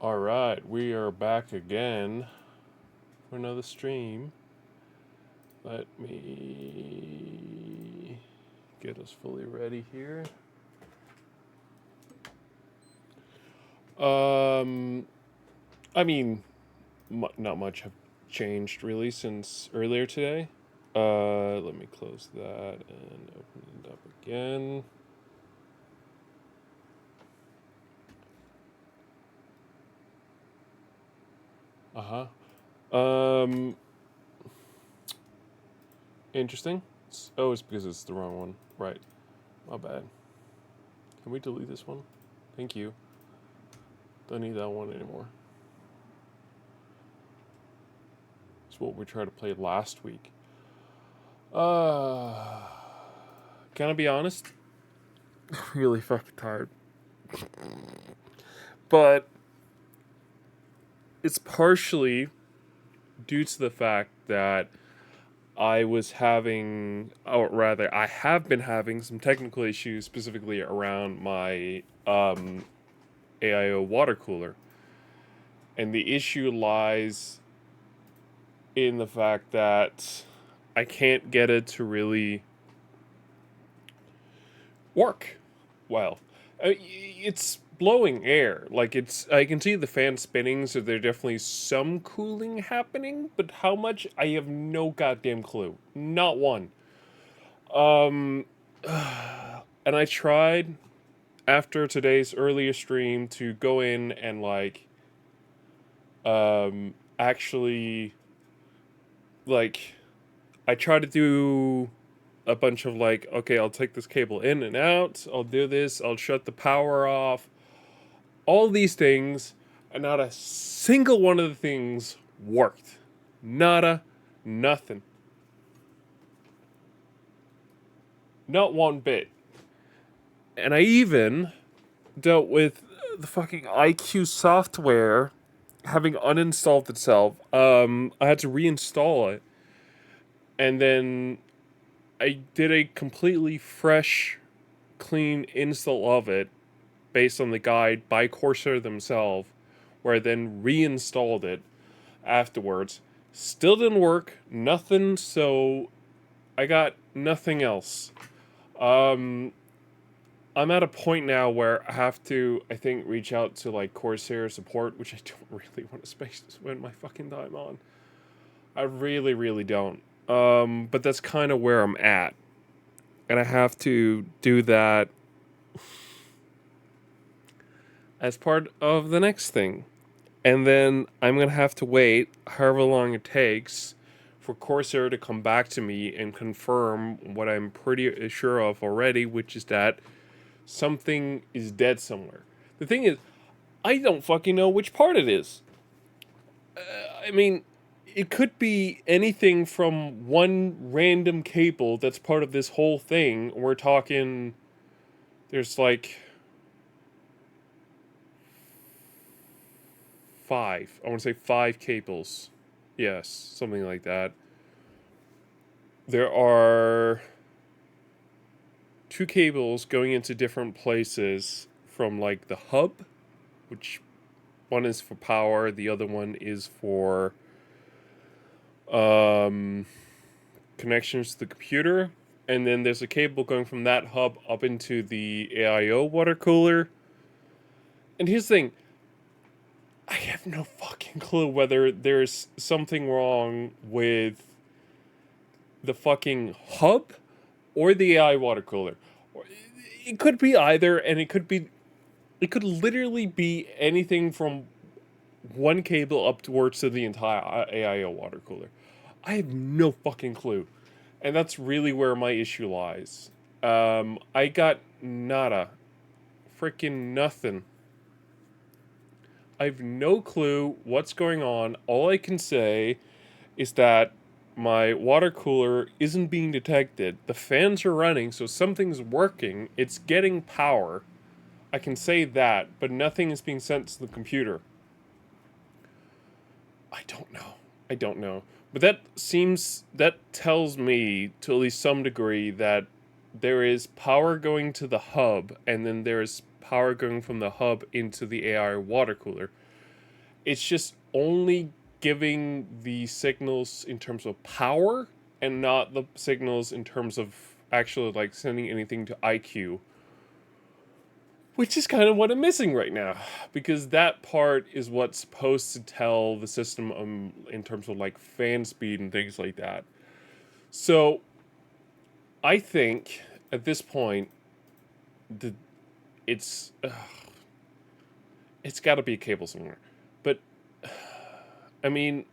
Alright, we are back again for another stream. Let me get us fully ready here. Um, I mean, not much have changed really since earlier today. Let me close that and open it up again. Uh huh. Interesting. It's because it's the wrong one. Right. My bad. Can we delete this one? Thank you. Don't need that one anymore. It's what we tried to play last week. Uh, can I be honest? Really fucking tired. But it's partially due to the fact that I was having, or rather, I have been having some technical issues specifically around my AIO water cooler. And the issue lies in the fact that I can't get it to really work well. It's blowing air. Like it's, I can see the fan spinning, so there's definitely some cooling happening. But how much? I have no goddamn clue. Not one. Um, and I tried after today's earlier stream to go in and actually like I tried to do a bunch of like, okay, I'll take this cable in and out, I'll do this, I'll shut the power off, all these things, and not a single one of the things worked. Nada, nothing. Not one bit. And I even dealt with the fucking IQ software having uninstalled itself. I had to reinstall it. And then I did a completely fresh, clean install of it based on the guide by Corsair themselves, where I then reinstalled it afterwards. Still didn't work, nothing, so I got nothing else. Um, I'm at a point now where I have to, I think, reach out to like Corsair support, which I don't really want to spend my fucking time on. I really, really don't. But that's kind of where I'm at, and I have to do that as part of the next thing. And then I'm going to have to wait however long it takes for Corsair to come back to me and confirm what I'm pretty sure of already, which is that something is dead somewhere. The thing is, I don't fucking know which part it is. I mean, it could be anything from one random cable that's part of this whole thing. We're talking, there's like five. I want to say five cables. Yes, something like that. There are two cables going into different places from like the hub, which one is for power, the other one is for um, connections to the computer. And then there's a cable going from that hub up into the AIO water cooler. And here's the thing, I have no fucking clue whether there's something wrong with the fucking hub or the AI water cooler. It could be either, and it could literally be anything from one cable upwards to the entire AIO water cooler. I have no fucking clue, and that's really where my issue lies. I got nada, freaking nothing. I have no clue what's going on. All I can say is that my water cooler isn't being detected. The fans are running, so something's working. It's getting power. I can say that, but nothing is being sent to the computer. I don't know. I don't know. But that tells me to at least some degree that there is power going to the hub, and then there is power going from the hub into the AI water cooler. It's just only giving the signals in terms of power and not the signals in terms of actually like sending anything to IQ, which is kind of what I'm missing right now, because that part is what's supposed to tell the system in terms of like fan speed and things like that. So I think at this point, the it's it's got to be a cable somewhere, but I mean,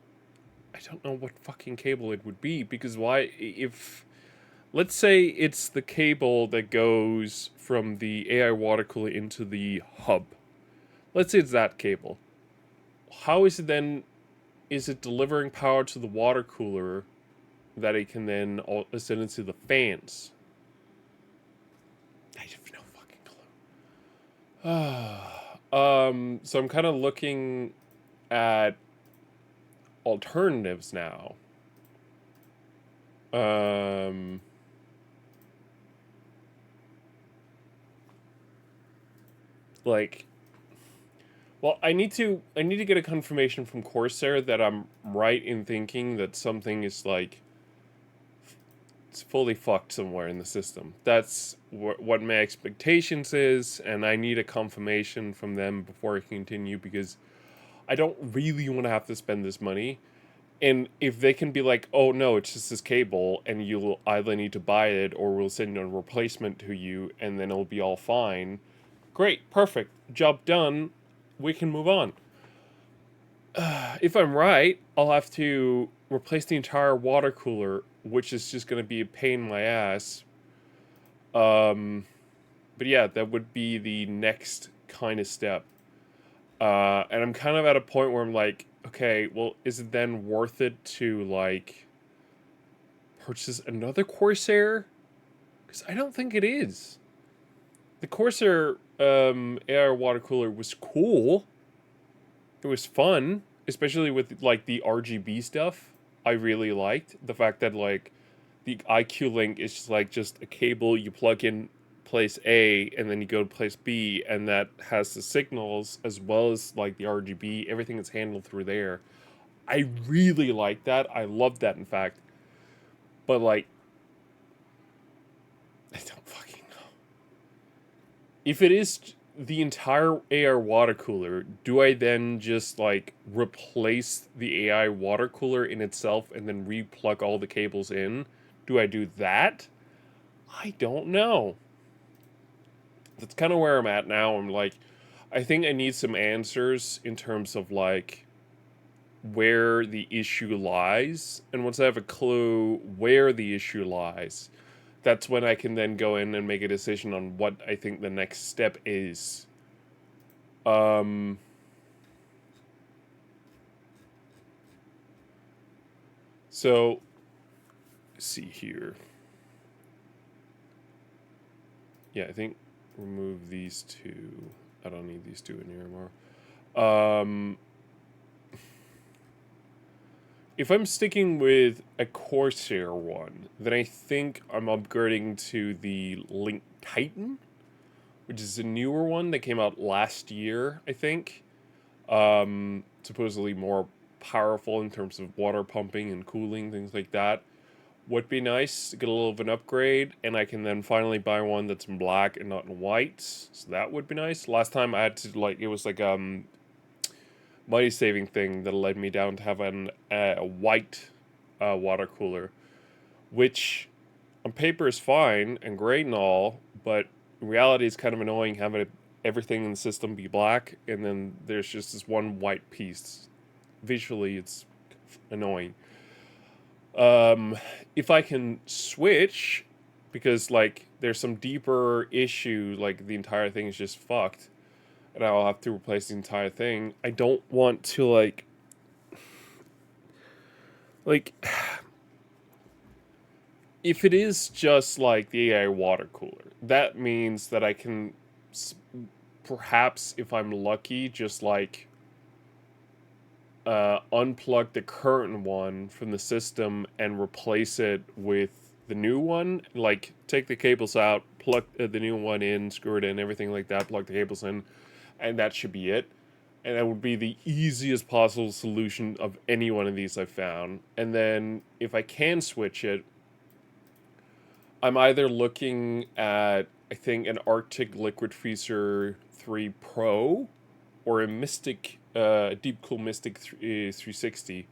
I don't know what fucking cable it would be, because why if let's say it's the cable that goes from the AI water cooler into the hub. Let's say it's that cable. How is it then? Is it delivering power to the water cooler that it can then send into the fans? I have no fucking clue. So I'm kind of looking at alternatives now. Um, like, well, I need to get a confirmation from Corsair that I'm right in thinking that something is like it's fully fucked somewhere in the system. That's what my expectations is, and I need a confirmation from them before I continue, because I don't really want to have to spend this money. And if they can be like, oh no, it's just this cable, and you'll either need to buy it or we'll send a replacement to you, and then it'll be all fine. Great, perfect, job done. We can move on. If I'm right, I'll have to replace the entire water cooler, which is just going to be a pain in my ass. Um, but yeah, that would be the next kind of step. And I'm kind of at a point where I'm like, okay, well, is it then worth it to like purchase another Corsair? Because I don't think it is. The Corsair air water cooler was cool. It was fun, especially with like the RGB stuff. I really liked the fact that like the IQ Link is just a cable you plug in place A and then you go to place B, and that has the signals as well as like the RGB. Everything is handled through there. I really like that. I love that, in fact. But like, I don't fucking know. If it is the entire AI water cooler, do I then just like replace the AI water cooler in itself and then re-plug all the cables in? Do I do that? I don't know. That's kind of where I'm at now. I'm like, I think I need some answers in terms of like where the issue lies. And once I have a clue where the issue lies, that's when I can then go in and make a decision on what I think the next step is. Um, so, see here. Yeah, I think remove these two. I don't need these two in here anymore. If I'm sticking with a Corsair one, then I think I'm upgrading to the Link Titan, which is a newer one that came out last year, I think. Supposedly more powerful in terms of water pumping and cooling, things like that. Would be nice to get a little of an upgrade, and I can then finally buy one that's in black and not in white. So that would be nice. Last time I had to like it was like money saving thing that led me down to have a white water cooler, which on paper is fine and great and all, but in reality it's kind of annoying having everything in the system be black and then there's just this one white piece. Visually, it's annoying. If I can switch, because like there's some deeper issue, like the entire thing is just fucked, and I'll have to replace the entire thing. I don't want to like if it is just like the AI water cooler, that means that I can perhaps, if I'm lucky, just like unplug the current one from the system and replace it with the new one. Like take the cables out, plug the new one in, screw it in, everything like that. Plug the cables in, and that should be it. and that would be the easiest possible solution of any one of these I found. And then if I can switch it, I'm either looking at, I think, an Arctic Liquid Freezer 3 Pro or a Mystic, Deep Cool Mystic 360.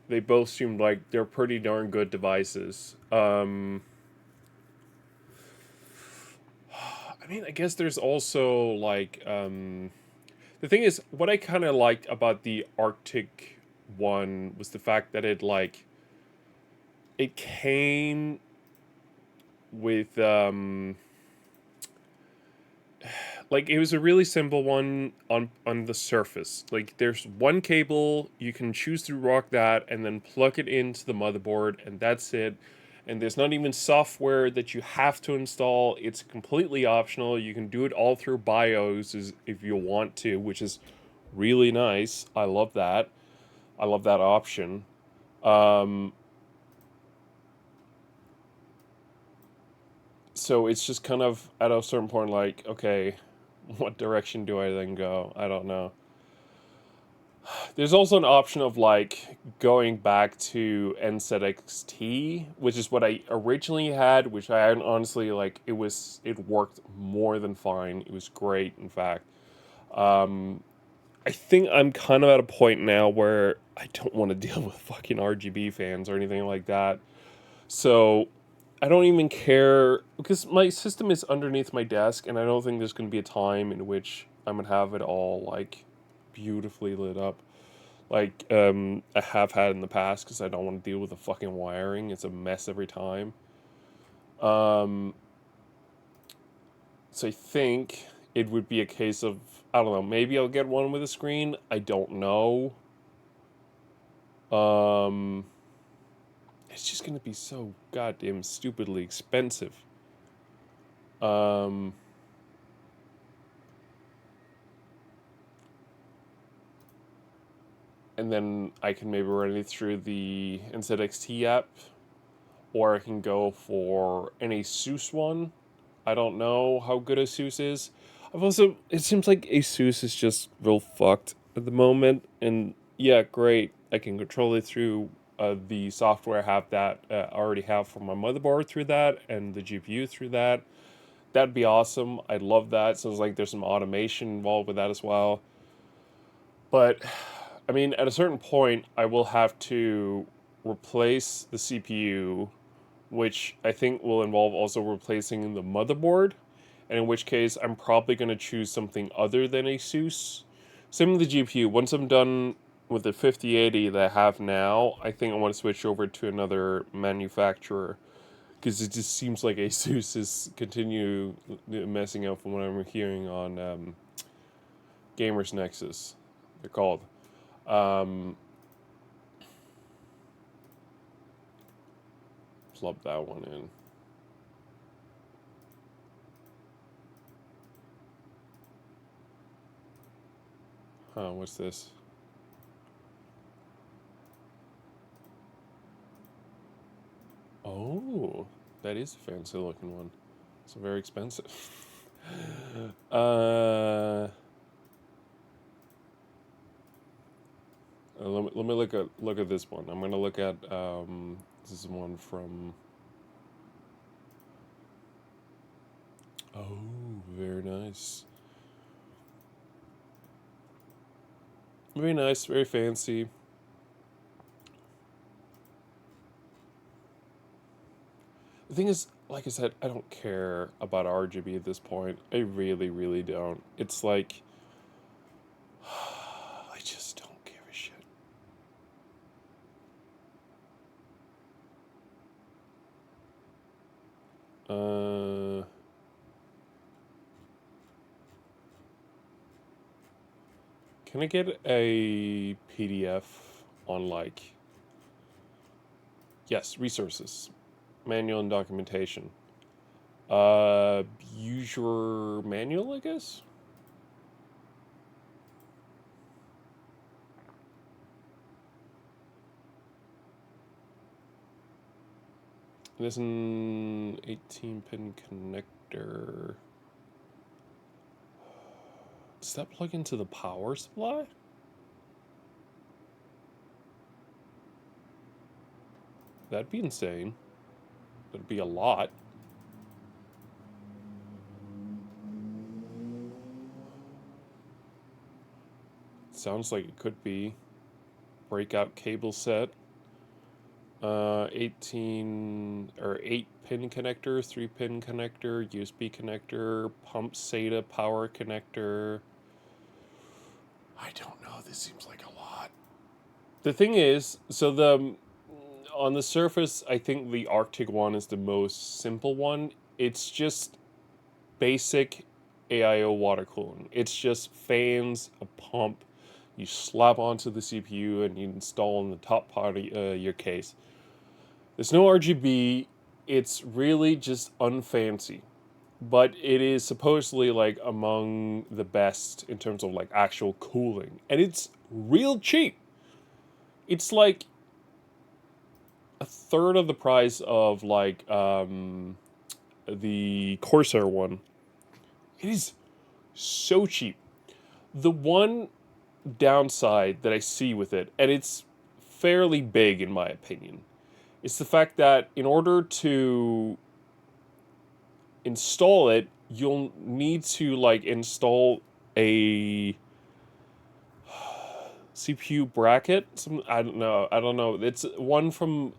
They both seem like they're pretty darn good devices. I mean, I guess there's also like the thing is, what I kind of liked about the Arctic one was the fact that it came with like it was a really simple one on the surface. Like there's one cable, you can choose to rock that and then plug it into the motherboard, and that's it. And there's not even software that you have to install. It's completely optional. You can do it all through BIOS if you want to, which is really nice. I love that. I love that option. Um, so it's just kind of at a certain point like, okay, what direction do I then go? I don't know. There's also an option of like going back to NZXT, which is what I originally had, which I honestly like. It worked more than fine. It was great, in fact. Um, I think I'm kind of at a point now where I don't want to deal with fucking RGB fans or anything like that. So I don't even care because my system is underneath my desk, and I don't think there's going to be a time in which I'm gonna have it all like beautifully lit up like I have had in the past because I don't want to deal with the fucking wiring. It's a mess every time. Um, so I think it would be a case of I don't know. Maybe I'll get one with a screen. I don't know. Um, it's just gonna be so goddamn stupidly expensive. Um, and then I can maybe run it through the NZXT app, or I can go for an Asus one. I don't know how good Asus is. I've also it seems like Asus is just real fucked at the moment, and yeah, great. I can control it through the software I have that I already have for my motherboard through that, and the GPU through that. That'd be awesome. I'd love that. So it's like there's some automation involved with that as well. But I mean, at a certain point, I will have to replace the CPU, which I think will involve also replacing the motherboard, and in which case I'm probably going to choose something other than Asus. Same with the GPU. Once I'm done with the 5080 that I have now, I think I want to switch over to another manufacturer because it just seems like Asus is continue messing up from what I'm hearing on Gamers Nexus. They're called. Um, Plug that one in. Huh? What's this? Oh, that is a fancy looking one. It's very expensive. uh, let me look at this one. I'm gonna look at this is one from. Oh, very nice. Very nice, very fancy. The thing is, like I said, I don't care about RGB at this point. I really, really don't. It's like I just don't give a shit. Uh, can I get a PDF on like yes, resources, manual and documentation. Use your manual, I guess. There's an 18 pin connector. Does that plug into the power supply? That'd be insane. That'd be a lot. Sounds like it could be. Breakout cable set. 18 or 8 pin connector, 3-pin connector, USB connector, pump SATA power connector. I don't know. This seems like a lot. The thing is, so on the surface, I think the Arctic one is the most simple one. It's just basic AIO water cooling. It's just fans, a pump, you slap onto the CPU, and you install in the top part of your case. There's no RGB. It's really just unfancy. But it is supposedly like among the best in terms of like actual cooling. And it's real cheap. It's like a third of the price of like the Corsair one. It is so cheap. The one downside that I see with it, and it's fairly big in my opinion, is the fact that in order to install it, you'll need to like install a CPU bracket. I don't know. It's one from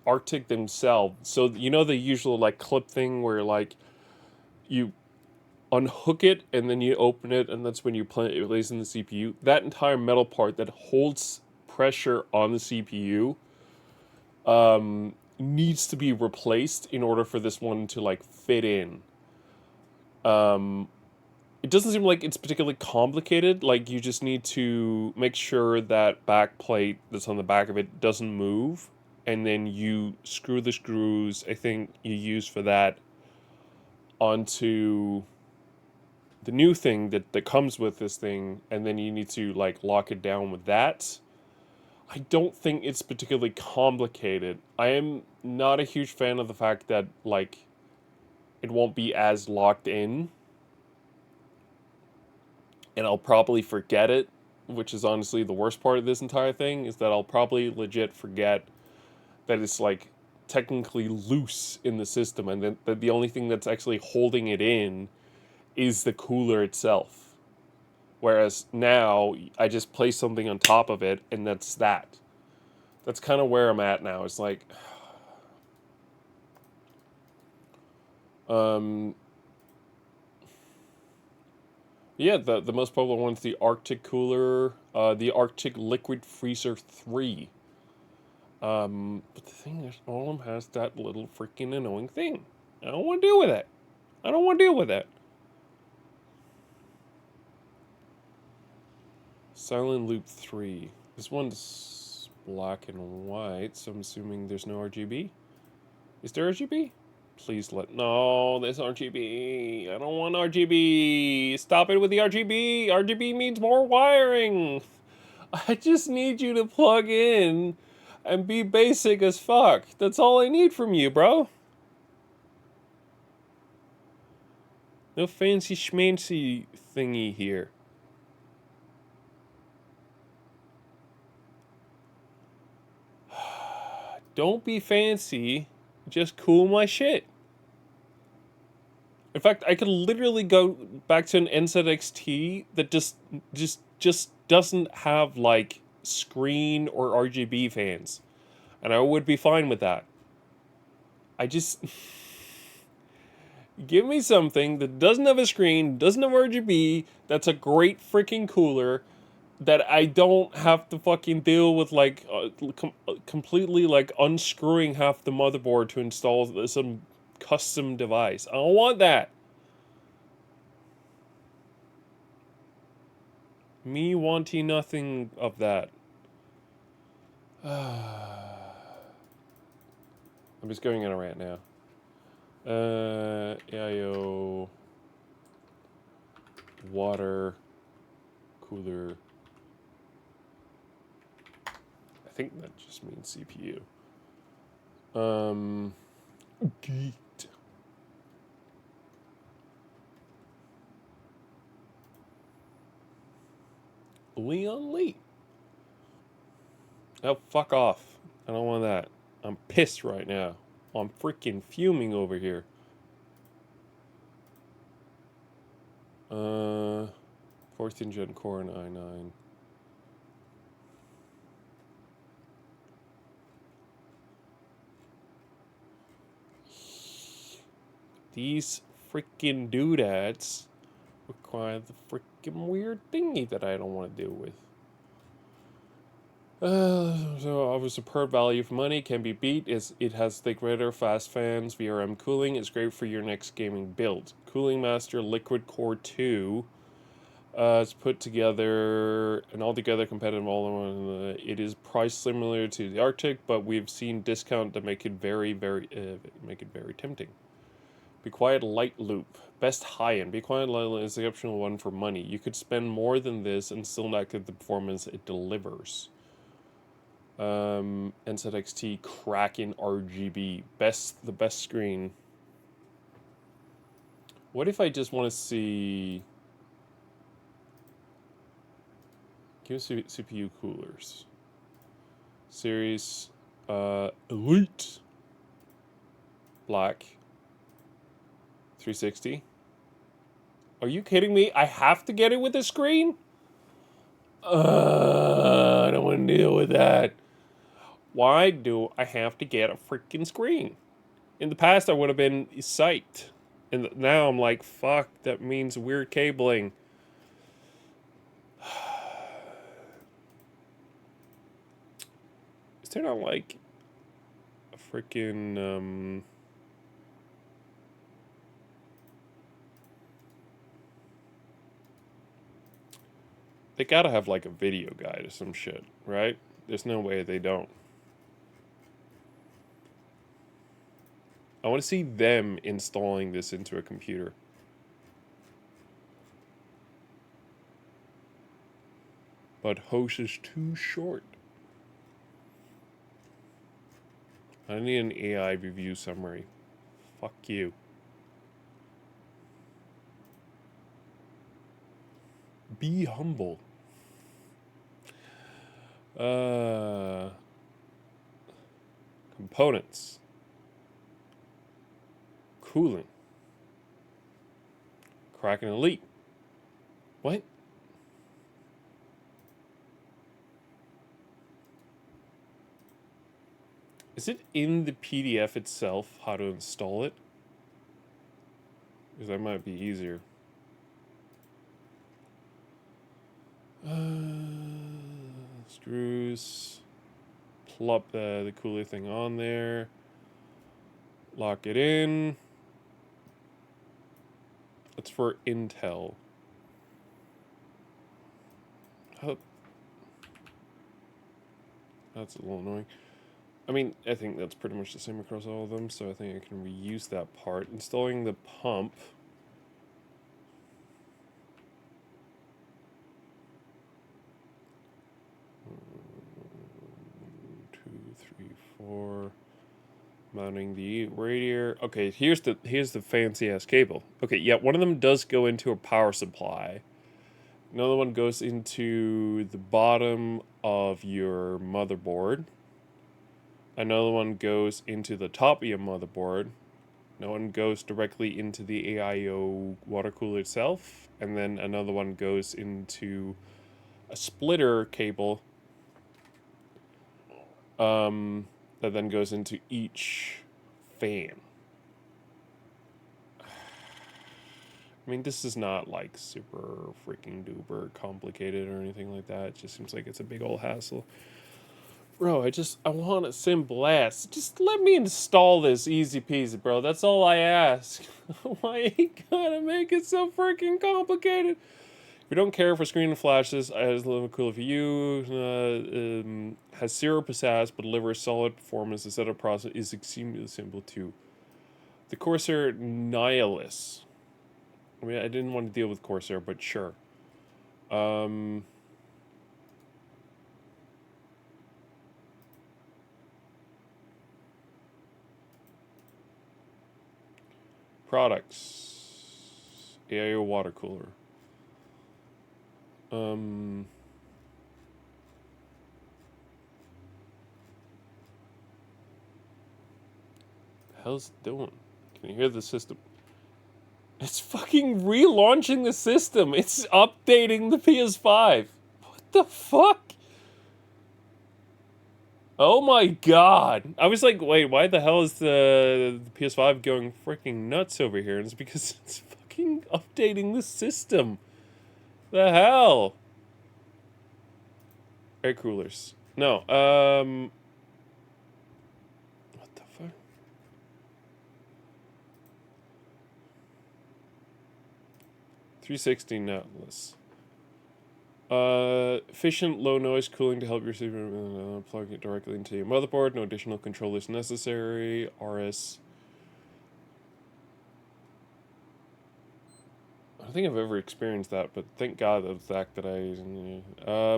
Arctic themselves. So you know the usual like clip thing where like you unhook it and then you open it and that's when you place in the CPU. That entire metal part that holds pressure on the CPU needs to be replaced in order for this one to like fit in. It doesn't seem like it's particularly complicated. Like you just need to make sure that back plate that's on the back of it doesn't move, and then you screw the screws I think you use for that onto the new thing that comes with this thing, and then you need to like lock it down with that. I don't think it's particularly complicated. I am not a huge fan of the fact that like it won't be as locked in, and I'll probably forget it, which is honestly the worst part of this entire thing, is that I'll probably legit forget that it's like technically loose in the system, and then that the only thing that's actually holding it in is the cooler itself. Whereas now I just place something on top of it, and that's that. That's kind of where I'm at now. It's like, yeah, the most popular one's the Arctic cooler, the Arctic Liquid Freezer 3. But the thing is, all of them has that little freaking annoying thing. I don't want to deal with it. I don't want to deal with it. Silent Loop 3. This one's black and white, so I'm assuming there's no RGB. Is there RGB? Please let... No, there's RGB. I don't want RGB. Stop it with the RGB. RGB means more wiring. I just need you to plug in and be basic as fuck. That's all I need from you, bro. No fancy schmancy thingy here. Don't be fancy. Just cool my shit. In fact, I could literally go back to an NZXT that just doesn't have like screen or RGB fans, and I would be fine with that. I just give me something that doesn't have a screen, doesn't have RGB, that's a great freaking cooler, that I don't have to fucking deal with like completely like unscrewing half the motherboard to install some custom device. I don't want that. Me wanting nothing of that. I'm just going in a rant now. AIO water cooler. I think that just means CPU. Leon Lee. Oh, fuck off. I don't want that. I'm pissed right now. I'm freaking fuming over here. 14th Gen Core and i9. These freaking doodads require the freaking weird thingy that I don't want to deal with. So of a superb value for money, can be beat. It has thick radiator, fast fans, VRM cooling. It's great for your next gaming build. Cooling Master Liquid Core 2. It's put together an altogether competitive all-in-one. It is priced similar to the Arctic, but we've seen discount to make it very tempting. Be Quiet Light Loop. Best high-end. Be Quiet Light Loop is the optional one for money. You could spend more than this and still not get the performance it delivers. NZXT Kraken RGB. The best screen. What if I just want to see... Give me CPU coolers. Series Elite. Black. 360. Are you kidding me? I have to get it with a screen? I don't want to deal with that. Why do I have to get a freaking screen? In the past, I would have been psyched. And now I'm like, fuck, that means weird cabling. Is there not like a freaking, they gotta have like a video guide or some shit, right? There's no way they don't. I want to see them installing this into a computer. But host is too short. I need an AI review summary. Fuck you. Be humble. Components. Cooling. Kraken Elite. What? Is it in the PDF itself how to install it? Because that might be easier. Screws. Plop the cooler thing on there. Lock it in. It's for Intel. Oh. That's a little annoying. I mean, I think that's pretty much the same across all of them, so I think I can reuse that part. Installing the pump. 2, 3, 4. Mounting the radiator. Okay, here's the fancy ass cable. Okay, yeah, one of them does go into a power supply. Another one goes into the bottom of your motherboard. Another one goes into the top of your motherboard. No one goes directly into the AIO water cooler itself. And then another one goes into a splitter cable that then goes into each fan. I mean, this is not like super freaking duper complicated or anything like that. It just seems like it's a big old hassle. Bro, I want it simple ass. Just let me install this easy peasy, bro. That's all I ask. Why you gotta make it so freaking complicated? If you don't care for screen flashes, it's a little cooler for you. Has 0 pizzazz but delivers solid performance. The setup process is extremely simple too. The Corsair Nihilus. I mean, I didn't want to deal with Corsair, but sure. Products. AIO water cooler. hell's it doing? Can you hear the system? It's fucking relaunching the system. It's updating the PS5. What the fuck? Oh my god. I was like, wait, why the hell is the PS5 going freaking nuts over here? And it's because it's fucking updating the system. The hell? Air coolers. No, what the fuck? $360 nutless. Efficient low noise cooling to help your receiver plug it directly into your motherboard. No additional controllers necessary. RS. I don't think I've ever experienced that, but thank God of the fact that I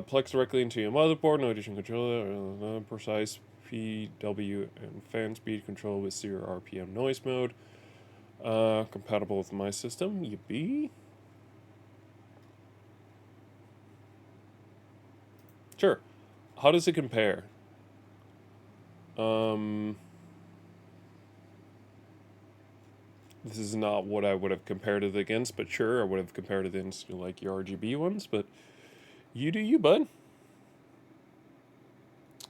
plugs directly into your motherboard. No additional controller. Precise PW and fan speed control with 0 RPM noise mode. Compatible with my system. Yippee. Sure. How does it compare? This is not what I would have compared it against, but sure, I would have compared it against like your RGB ones, but you do you, bud.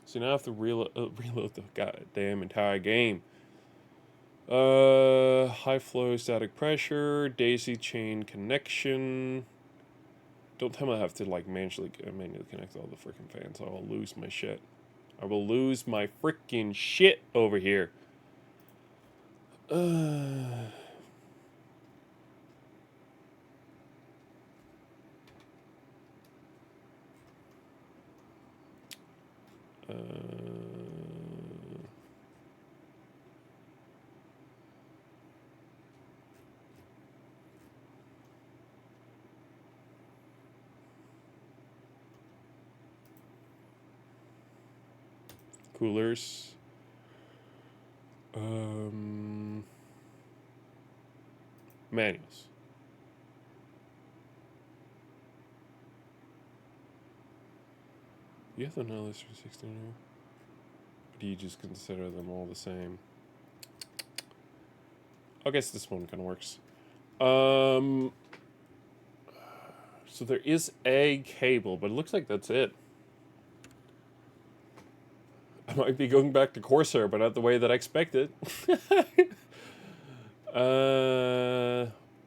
So now I have to reload the goddamn entire game. High flow static pressure, daisy chain connection. Don't tell me I have to like manually connect all the freaking fans. I will lose my shit. I will lose my freaking shit over here. Coolers. Manuals. You have the knowledge for 16 here? Or do you just consider them all the same? I guess this one kind of works. So there is a cable, but it looks like that's it. I might be going back to Corsair, but not the way that I expected.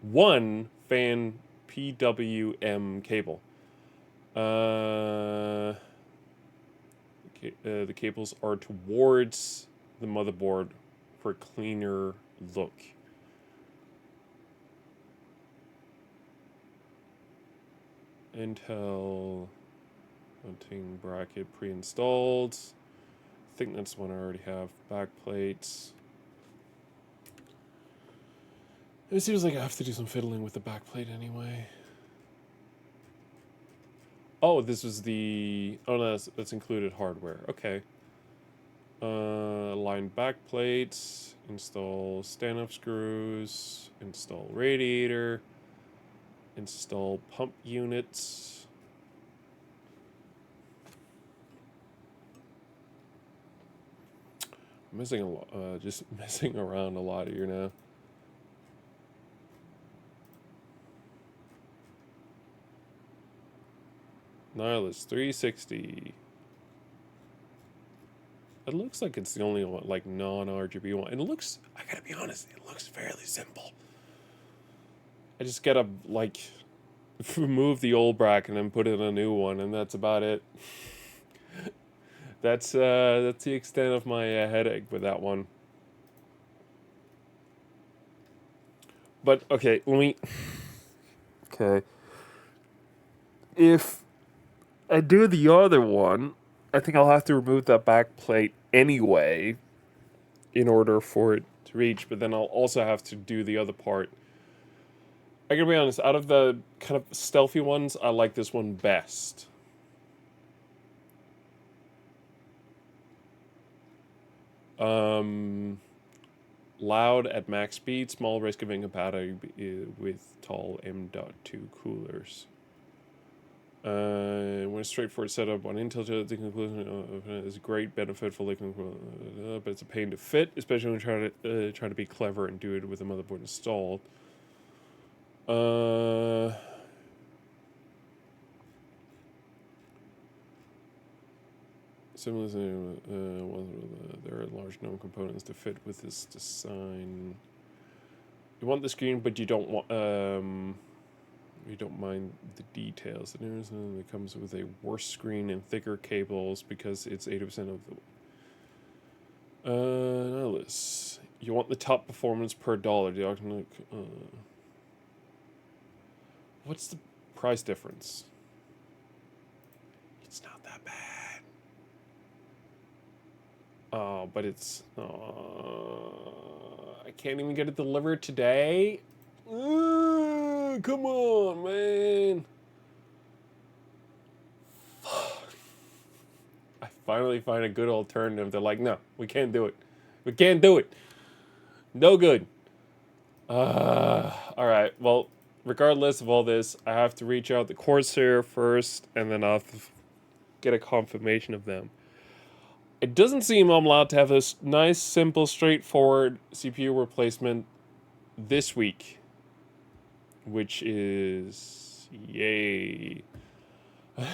One fan PWM cable. The cables are towards the motherboard for a cleaner look. Intel mounting bracket pre-installed. I think that's one I already have. Back plates. It seems like I have to do some fiddling with the back plate anyway. Oh, this was the... Oh, no, that's included hardware. Okay. Line back plates. Install stand-up screws. Install radiator. Install pump units. I'm missing a lot. Just messing around a lot here now. Nihilus 360. It looks like it's the only one, like non-RGB one. And it looks, I gotta be honest, it looks fairly simple. I just gotta like remove the old bracket and put in a new one, and that's about it. That's the extent of my headache with that one. But okay, let me. Okay. If I do the other one, I think I'll have to remove that back plate anyway in order for it to reach, but then I'll also have to do the other part. I gotta be honest, out of the kind of stealthy ones, I like this one best. Loud at max speed, small risk of incompatibility with tall M.2 coolers. When a straightforward setup on Intel to the conclusion is a great benefit for liquid, but it's a pain to fit, especially when try to be clever and do it with a motherboard installed. Similarly, there are large known components to fit with this design. You want the screen, but you don't want you don't mind the details. It comes with a worse screen and thicker cables because it's 80% of the. Now this. You want the top performance per dollar. What's the price difference? It's not that bad. Oh, but it's. I can't even get it delivered today. Come on, man. I finally find a good alternative. They're like, no, we can't do it. We can't do it. No good. Alright, well, regardless of all this, I have to reach out to Corsair first, and then I'll have to get a confirmation of them. It doesn't seem I'm allowed to have this nice, simple, straightforward CPU replacement this week. Which is... yay. But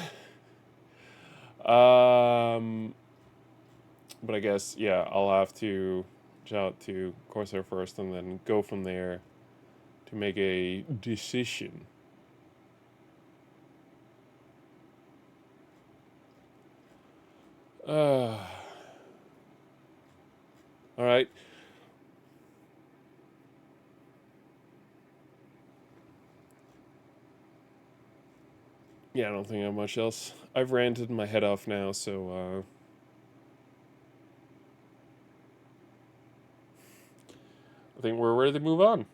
I guess, yeah, I'll have to reach out to Corsair first and then go from there to make a decision. Alright. Yeah, I don't think I have much else. I've ranted my head off now, so, I think we're ready to move on.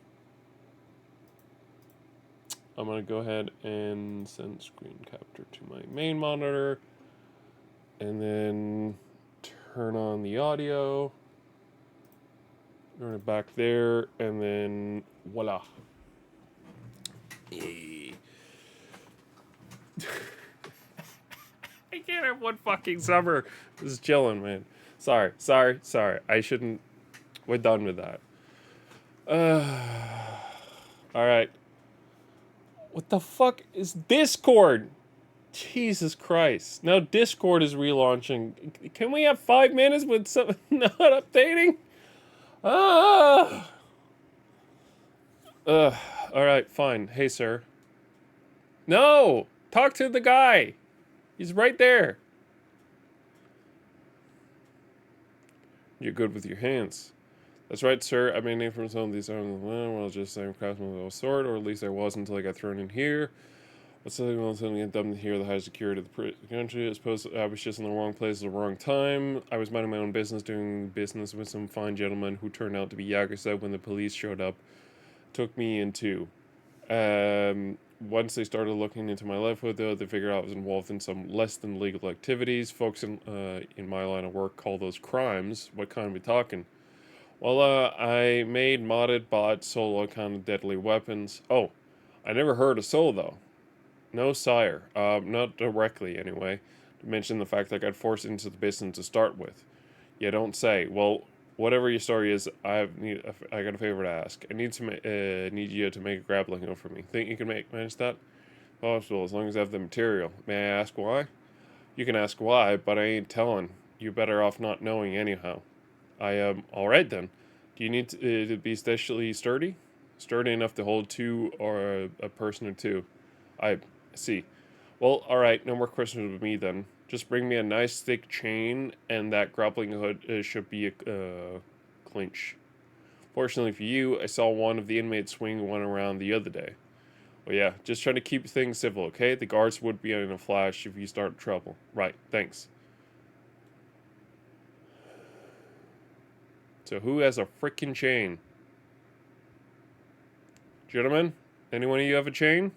I'm going to go ahead and send screen capture to my main monitor. And then turn on the audio. Turn it back there. And then voila. Yay. I can't have one fucking summer. This is chilling, man. Sorry. I shouldn't. We're done with that. Alright. What the fuck is Discord? Jesus Christ. Now Discord is relaunching. Can we have 5 minutes with something not updating? Alright, fine. Hey, sir. No! Talk to the guy! He's right there. You're good with your hands. That's right, sir. I may name from some of these arms of the land. Well, just saying craftsman of a sword, or at least I was until I got thrown in here. But something else get dumped here, the high security of the country. I suppose I was just in the wrong place at the wrong time. I was minding my own business, doing business with some fine gentleman who turned out to be Yakuza when the police showed up. Took me in too. Once they started looking into my life, though, they figured out I was involved in some less than legal activities. Folks in my line of work call those crimes. What kind are we talking? Well, I made modded, bought, solo kind of deadly weapons. Oh, I never heard of solo though. No, sire. Not directly, anyway. To mention the fact that I got forced into the business to start with. Yeah, don't say. Well, whatever your story is, I got a favor to ask. I need you to make a grappling hook for me. Think you can manage that? Possible, as long as I have the material. May I ask why? You can ask why, but I ain't telling. You're better off not knowing anyhow. All right then. Do you need to be especially sturdy? Sturdy enough to hold two or a person or two? I see. Well, alright, no more questions with me then. Just bring me a nice thick chain, and that grappling hook should be a clinch. Fortunately for you, I saw one of the inmates swing one around the other day. Well, yeah, just trying to keep things civil, okay? The guards would be in a flash if you start trouble. Right, thanks. So who has a freaking chain? Gentlemen, any one of you have a chain?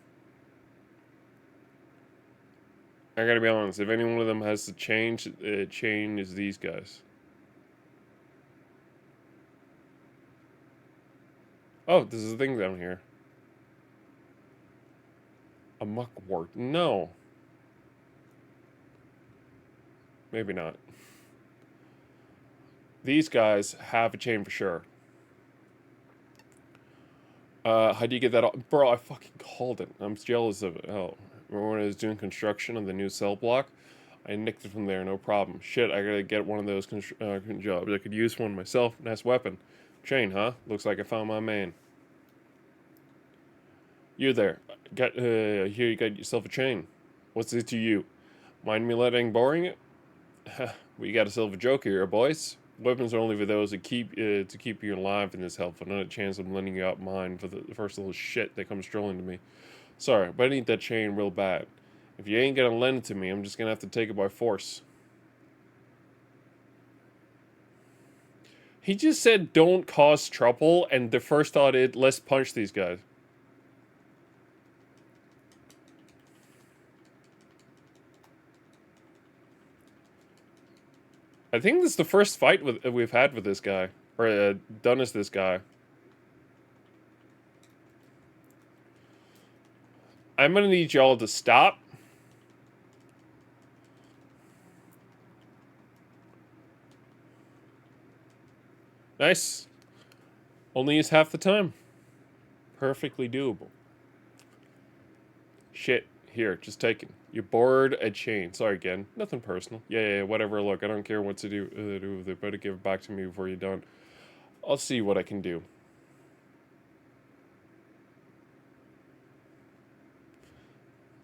I gotta be honest, if any one of them has the chain is these guys. Oh, this is a thing down here. A muckwort. No. Maybe not. These guys have a chain for sure. How do you get that off? Bro, I fucking called it. I'm jealous of it. Hell, remember when I was doing construction on the new cell block? I nicked it from there, no problem. Shit, I gotta get one of those jobs. I could use one myself. Nice weapon. Chain, huh? Looks like I found my man. You there. Here you got yourself a chain. What's it to you? Mind me letting boring it? We got a silver joke here, boys. Weapons are only for those that keep you alive in this helpful. Not a chance of lending you out mine for the first little shit that comes strolling to me. Sorry, but I need that chain real bad. If you ain't gonna lend it to me, I'm just gonna have to take it by force. He just said don't cause trouble, and the first thought is let's punch these guys. I think this is the first fight we've had with this guy, or done as this guy. I'm gonna need y'all to stop. Nice. Only use half the time. Perfectly doable. Shit. Here, just take it. You bored a chain. Sorry again. Nothing personal. Yeah, whatever. Look, I don't care what to do with it. Better give it back to me before you're done. I'll see what I can do.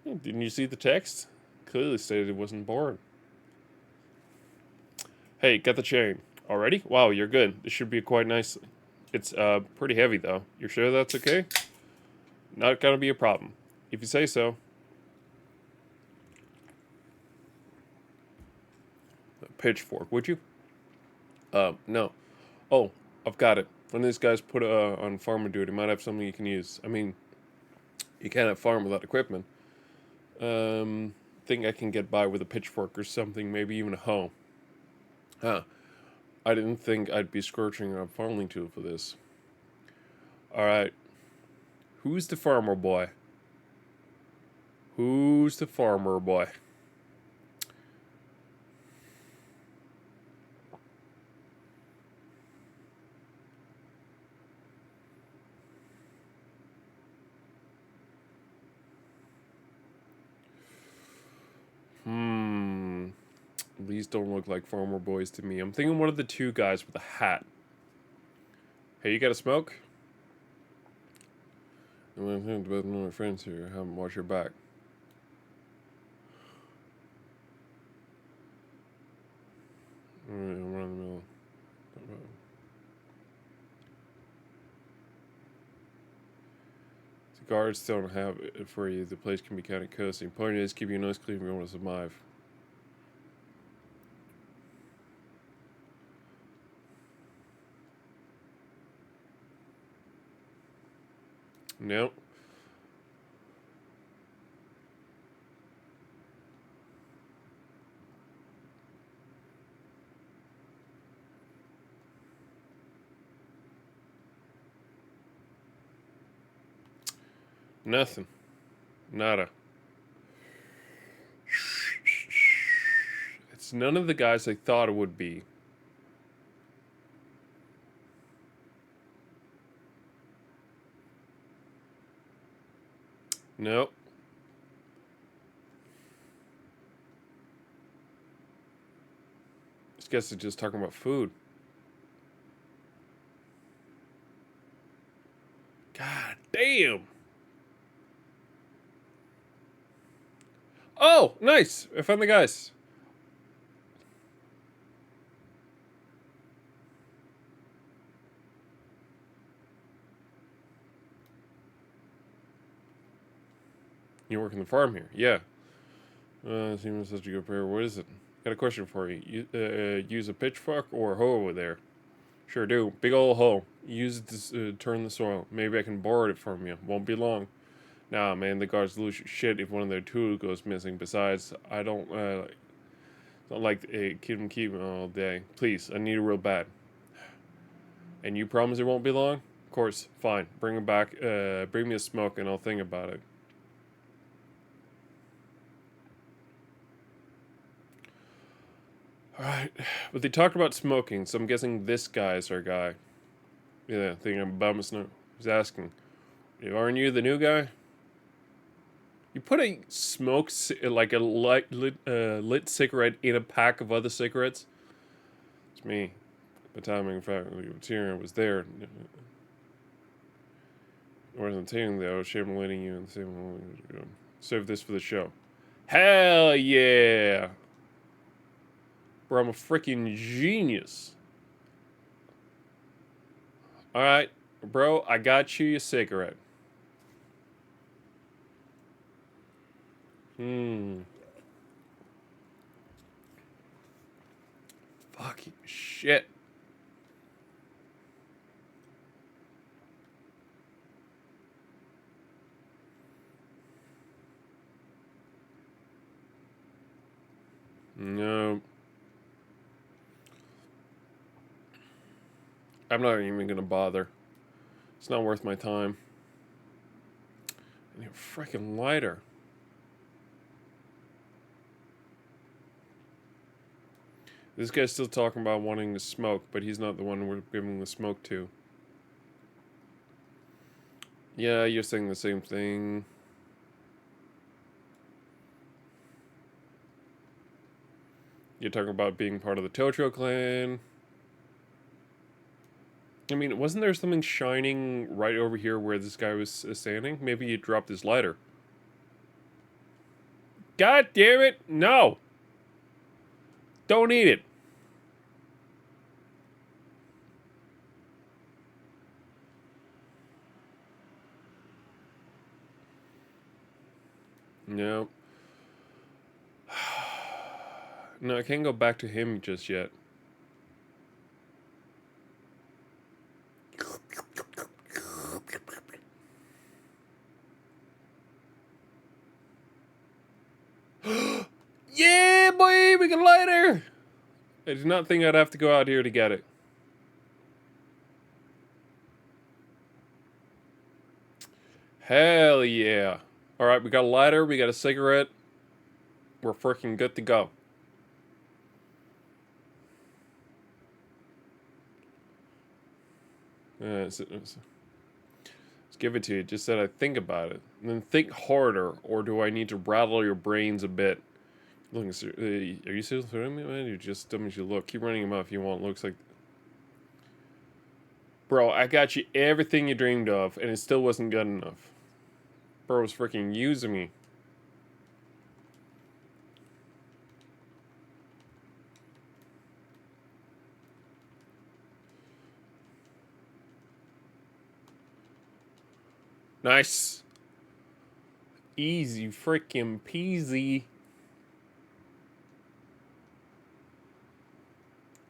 Didn't you see the text? Clearly stated it wasn't bored. Hey, get the chain. Already? Wow, you're good. This should be quite nice. It's pretty heavy though. You're sure that's okay? Not gonna be a problem. If you say so. A pitchfork, would you? No. Oh, I've got it. When these guys put on farmer duty, might have something you can use. I mean, you can't farm without equipment. Think I can get by with a pitchfork or something, maybe even a hoe. Huh. I didn't think I'd be scorching a farming tool for this. Alright. Who's the farmer boy? Who's the farmer boy? These don't look like farmer boys to me. I'm thinking one of the two guys with a hat. Hey, you got a smoke? I'm thinking about my friends here. I haven't watched your back. Alright, I'm around the middle. The guards don't have it for you. The place can be kind of cozy. Point is, keep your nose clean if you want to survive. No. Nothing. Nada. It's none of the guys I thought it would be. Nope. These guys are just talking about food. God damn. Oh, nice. I found the guys. You work in the farm here? Yeah. Seems such a good pair. What is it? Got a question for you. Use a pitchfork or a hoe over there? Sure do. Big old hoe. Use it to turn the soil. Maybe I can borrow it from you. Won't be long. Nah, man, the guards lose shit if one of their tools goes missing. Besides, I don't like to keep them all day. Please, I need it real bad. And you promise it won't be long? Of course, fine. Bring it back. Bring me a smoke, and I'll think about it. Alright. But they talked about smoking, so I'm guessing this guy's our guy. Yeah, thinking about Snow. He's asking, aren't you the new guy? You put a like a lit cigarette in a pack of other cigarettes? It's me. The timing, in fact, Tyrion was there. I wasn't taking though. Shame letting you in the same moment. Save this for the show. Hell yeah! Bro, I'm a freaking genius. Alright, bro, I got you a cigarette. Fucking shit. No. I'm not even gonna bother. It's not worth my time. I need a freaking lighter. This guy's still talking about wanting to smoke, but he's not the one we're giving the smoke to. Yeah, you're saying the same thing. You're talking about being part of the Totro clan. I mean, wasn't there something shining right over here where this guy was standing? Maybe he dropped his lighter. God damn it! No! Don't eat it! No. No, I can't go back to him just yet. Yeah, boy, we got a lighter! I did not think I'd have to go out here to get it. Hell yeah. Alright, we got a lighter, we got a cigarette. We're freaking good to go. Let's give it to you. Just said I think about it. And then think harder, or do I need to rattle your brains a bit? Look, are you still throwing me, man? You're just dumb as you look. Keep running him up if you want. Looks like... Bro, I got you everything you dreamed of, and it still wasn't good enough. Bro was freaking using me. Nice. Easy freaking peasy.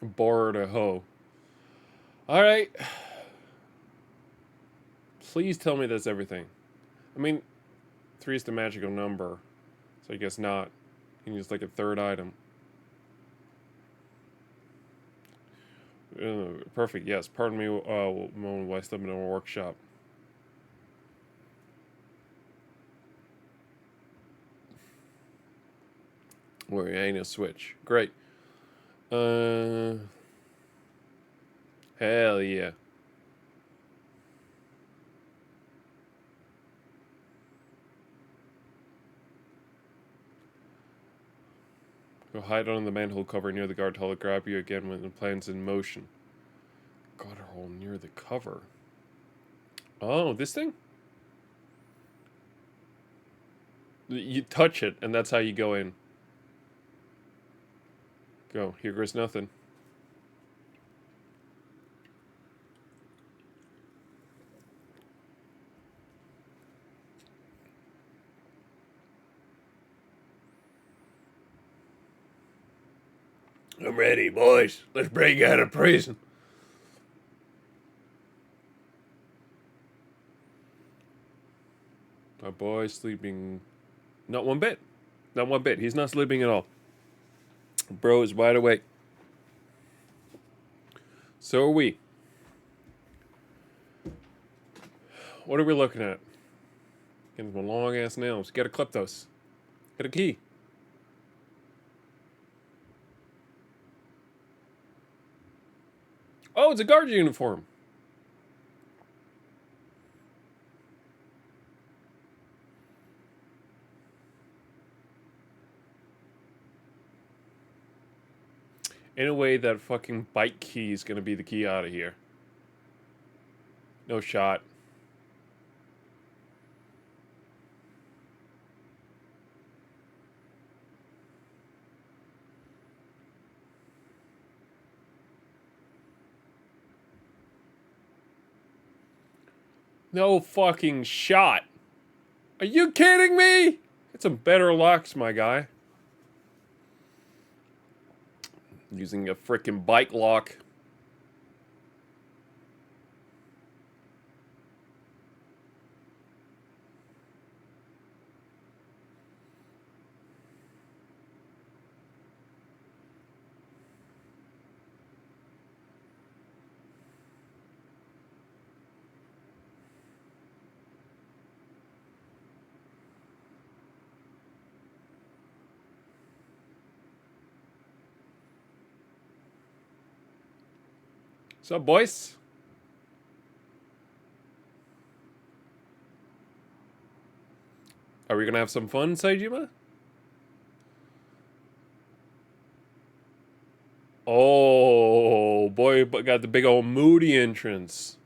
Borrowed a hoe. Alright. Please tell me that's everything. I mean, 3 is the magical number. So I guess not. You can use like a third item. Perfect, yes. Pardon me, moment while I step into a workshop. Where ain't a switch. Great. Hell yeah. Go hide on the manhole cover near the guard hole to grab you again when the plan's in motion. Guard hole near the cover. Oh, this thing? You touch it, and that's how you go in. Go. Here goes nothing. I'm ready, boys. Let's break out of prison. My boy's sleeping. Not one bit. Not one bit. He's not sleeping at all. Bro is wide awake. So are we. What are we looking at? Getting some long ass nails. Gotta clip those. Get a key. Oh, it's a guard uniform. In a way, that fucking bike key is gonna be the key out of here. No shot. No fucking shot. Are you kidding me? Get some better locks, my guy. Using a frickin' bike lock. What's up, boys? Are we gonna have some fun, Saejima? Oh, boy, but got the big old moody entrance.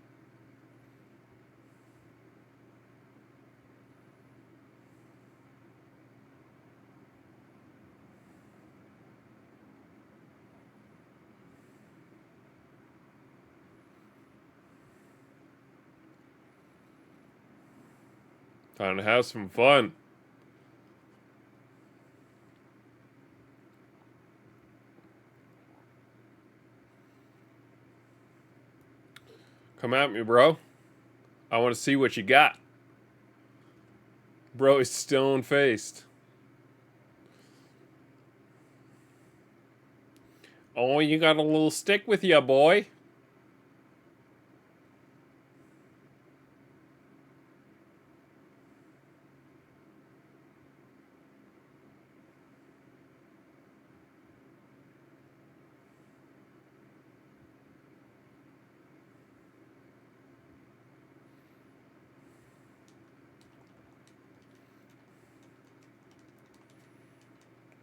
Time to have some fun. Come at me, bro. I want to see what you got. Bro is stone-faced. Oh, you got a little stick with you, boy.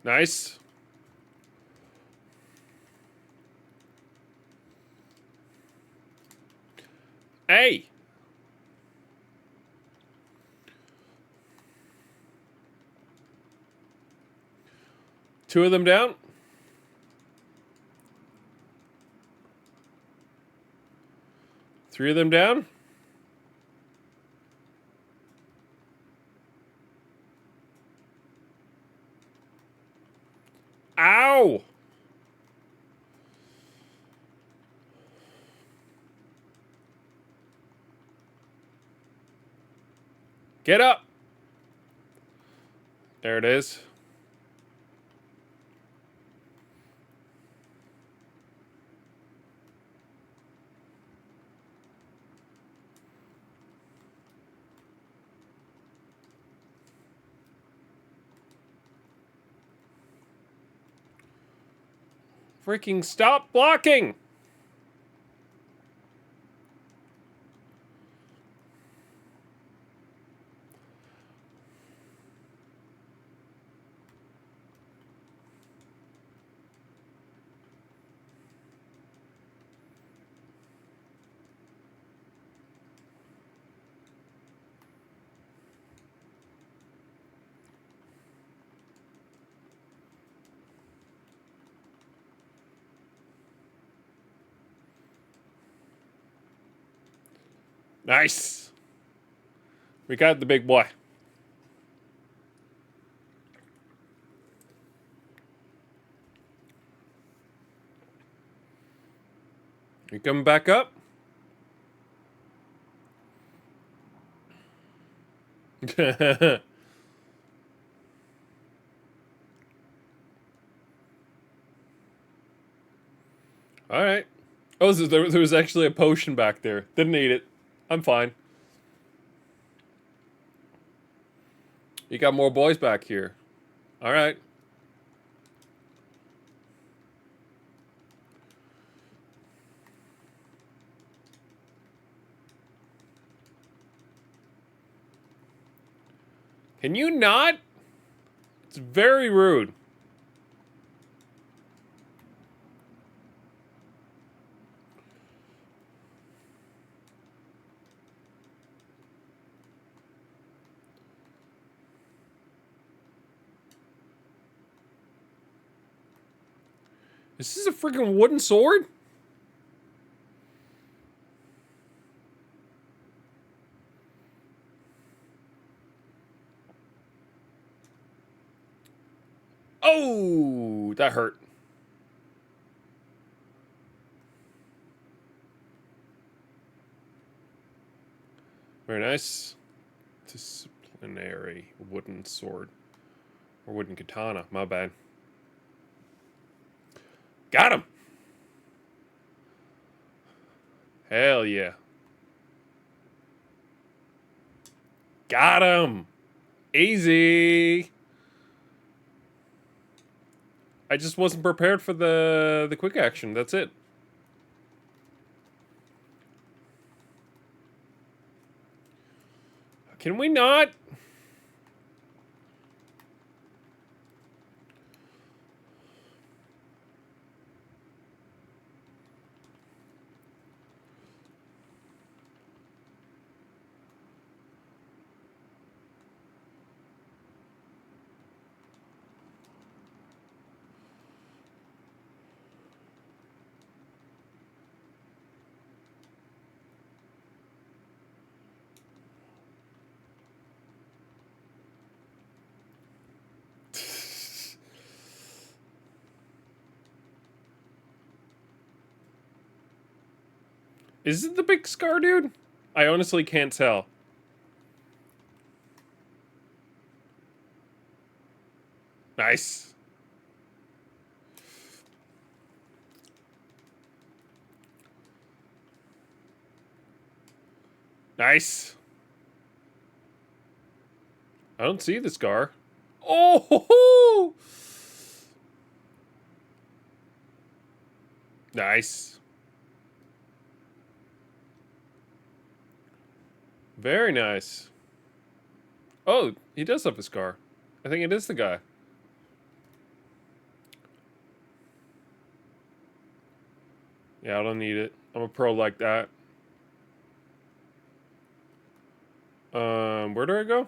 Nice. Hey! Two of them down. Three of them down. Ow! Get up! There it is. Freaking stop blocking! Nice! We got the big boy. You coming back up? Alright. Oh, there was actually a potion back there. Didn't need it. I'm fine. You got more boys back here. Alright. Can you not? It's very rude. Is this a freaking wooden sword? Oh, that hurt. Very nice. Disciplinary wooden sword. Or wooden katana, my bad. Got him! Hell yeah. Got him! Easy! I just wasn't prepared for the quick action, that's it. Can we not? Is it the big scar dude? I honestly can't tell. Nice. Nice. I don't see the scar. Oh! Ho, ho! Nice. Very nice. Oh, he does have a scar. I think it is the guy. Yeah, I don't need it. I'm a pro like that. Where do I go?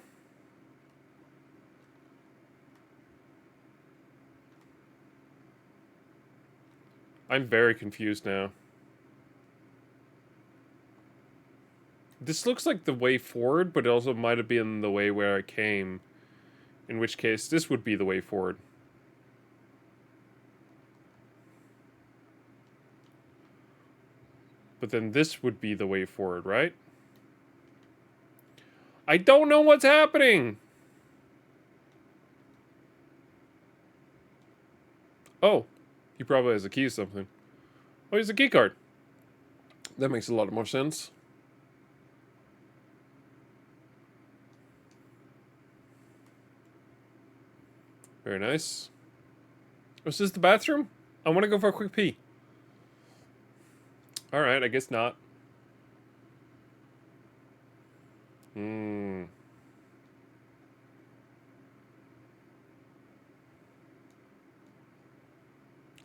I'm very confused now. This looks like the way forward, but it also might have been the way where I came. In which case, this would be the way forward. But then this would be the way forward, right? I don't know what's happening! Oh, he probably has a key or something. Oh, he's a key card. That makes a lot more sense. Very nice. Oh, is this the bathroom? I want to go for a quick pee. Alright, I guess not.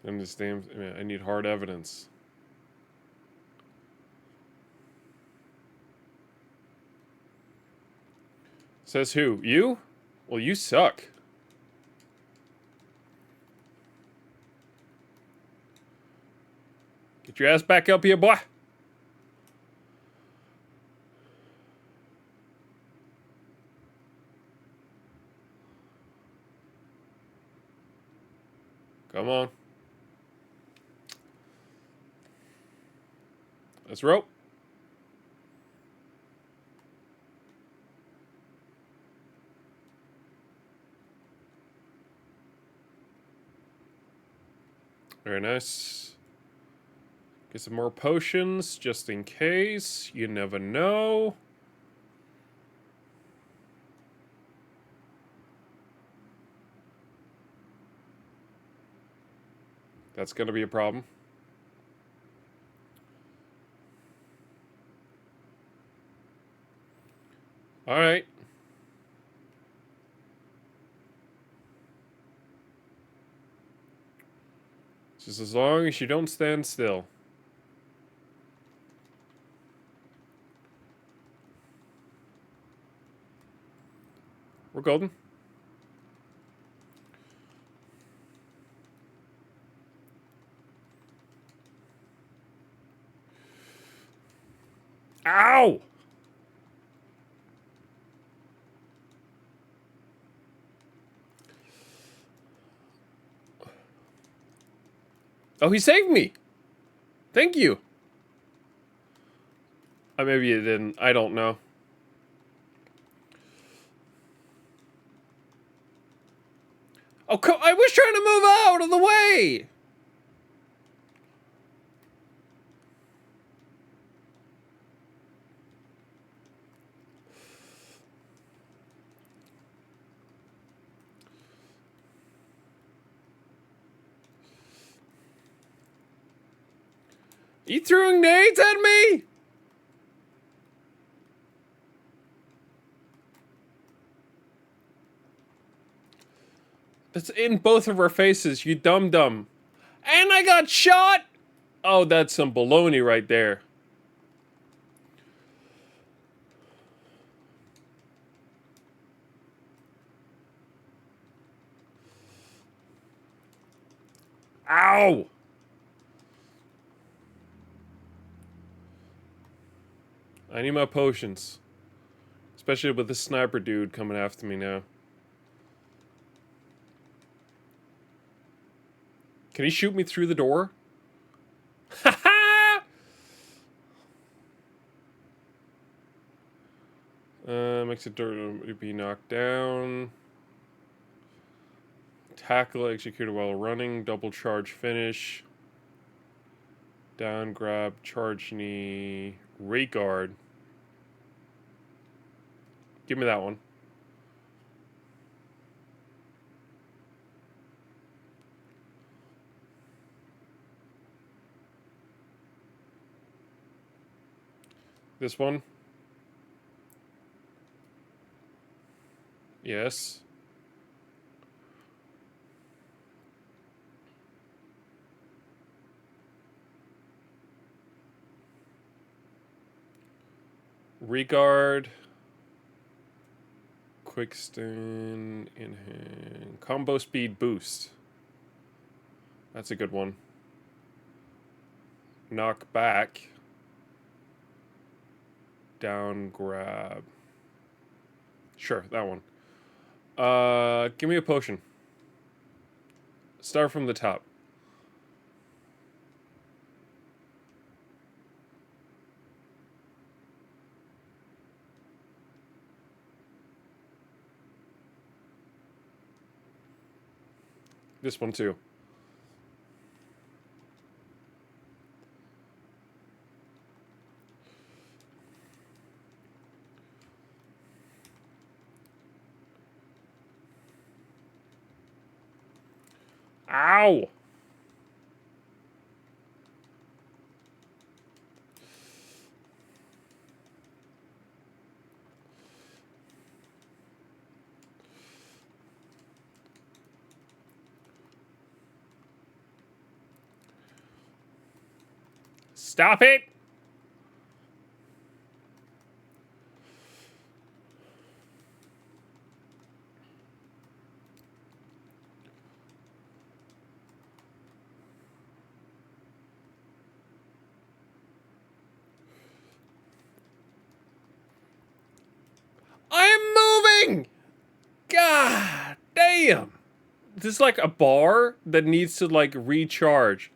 Understand? I need hard evidence. Says who? You? Well, you suck. Get your ass back up here, boy. Come on. Let's rope. Very nice. Get some more potions, just in case. You never know. That's gonna be a problem. Alright. Just as long as you don't stand still. We're golden. Ow! Oh, he saved me! Thank you! Maybe it didn't. I don't know. Oh, I was trying to move out of the way! You throwing nades at me? It's in both of our faces, you dum-dum. And I got shot! Oh, that's some baloney right there. Ow! I need my potions. Especially with this sniper dude coming after me now. Can he shoot me through the door? Ha ha! Makes it to be knocked down. Tackle executed while running. Double charge finish. Down grab, charge knee, ray guard. Give me that one. This one. Yes. Regard. Quick stun in hand. Combo speed boost. That's a good one. Knock back. Down grab. Sure, that one. Give me a potion. Start from the top. This one too. Ow! Stop it! I'm moving! God damn! This is like a bar that needs to like recharge.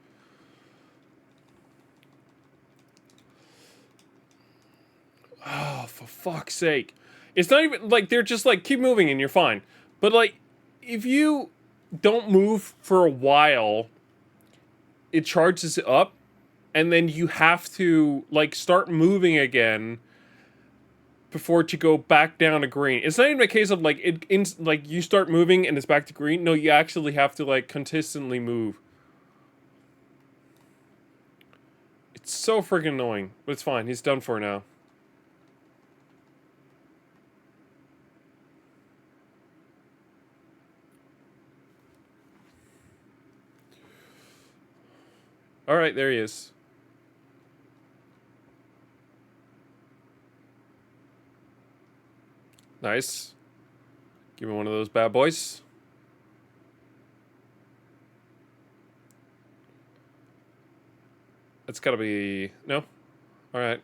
Oh, for fuck's sake. It's not even like they're just like keep moving and you're fine. But like if you don't move for a while, it charges up and then you have to like start moving again before to go back down to green. It's not even a case of like like you start moving and it's back to green. No, you actually have to like consistently move. It's so freaking annoying, but it's fine. He's done for now. All right, there he is. Nice. Give me one of those bad boys. That's gotta be... No? Alright.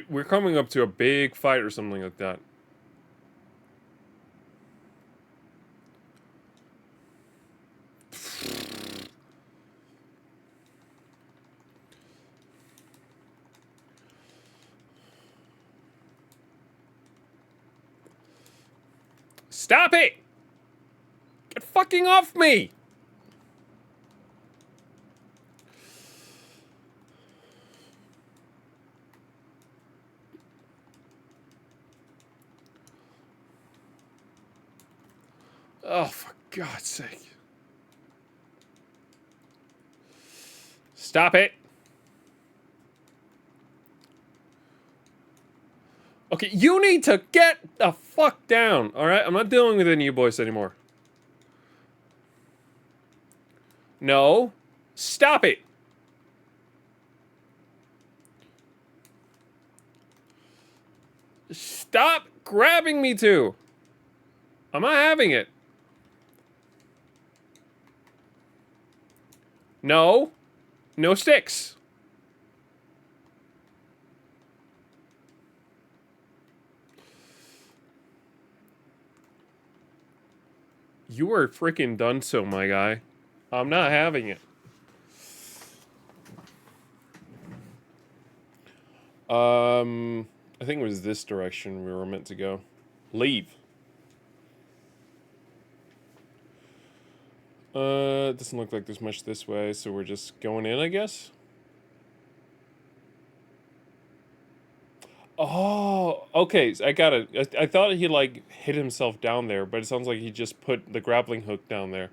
We're coming up to a big fight or something like that. Stop it! Get fucking off me! Oh, for God's sake. Stop it! Okay, you need to get the fuck down, alright? I'm not dealing with any of you boys anymore. No. Stop it! Stop grabbing me too! I'm not having it. No. No sticks. You are freaking done so, my guy. I'm not having it. I think it was this direction we were meant to go. Leave. It doesn't look like there's much this way, so we're just going in, I guess? Oh, okay, so I got it. I thought he, like, hit himself down there, but it sounds like he just put the grappling hook down there.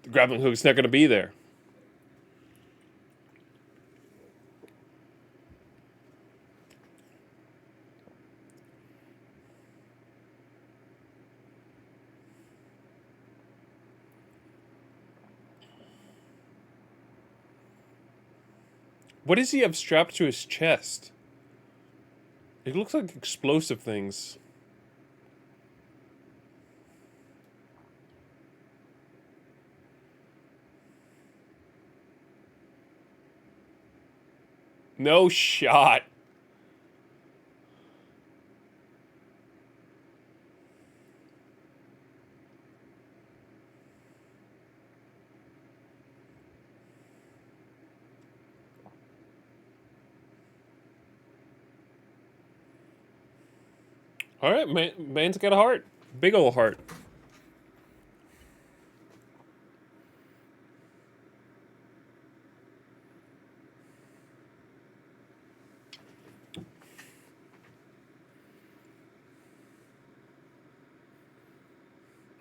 The grappling hook's not gonna be there. What does he have strapped to his chest? It looks like explosive things. No shot. Alright, man's got a heart. Big ol' heart.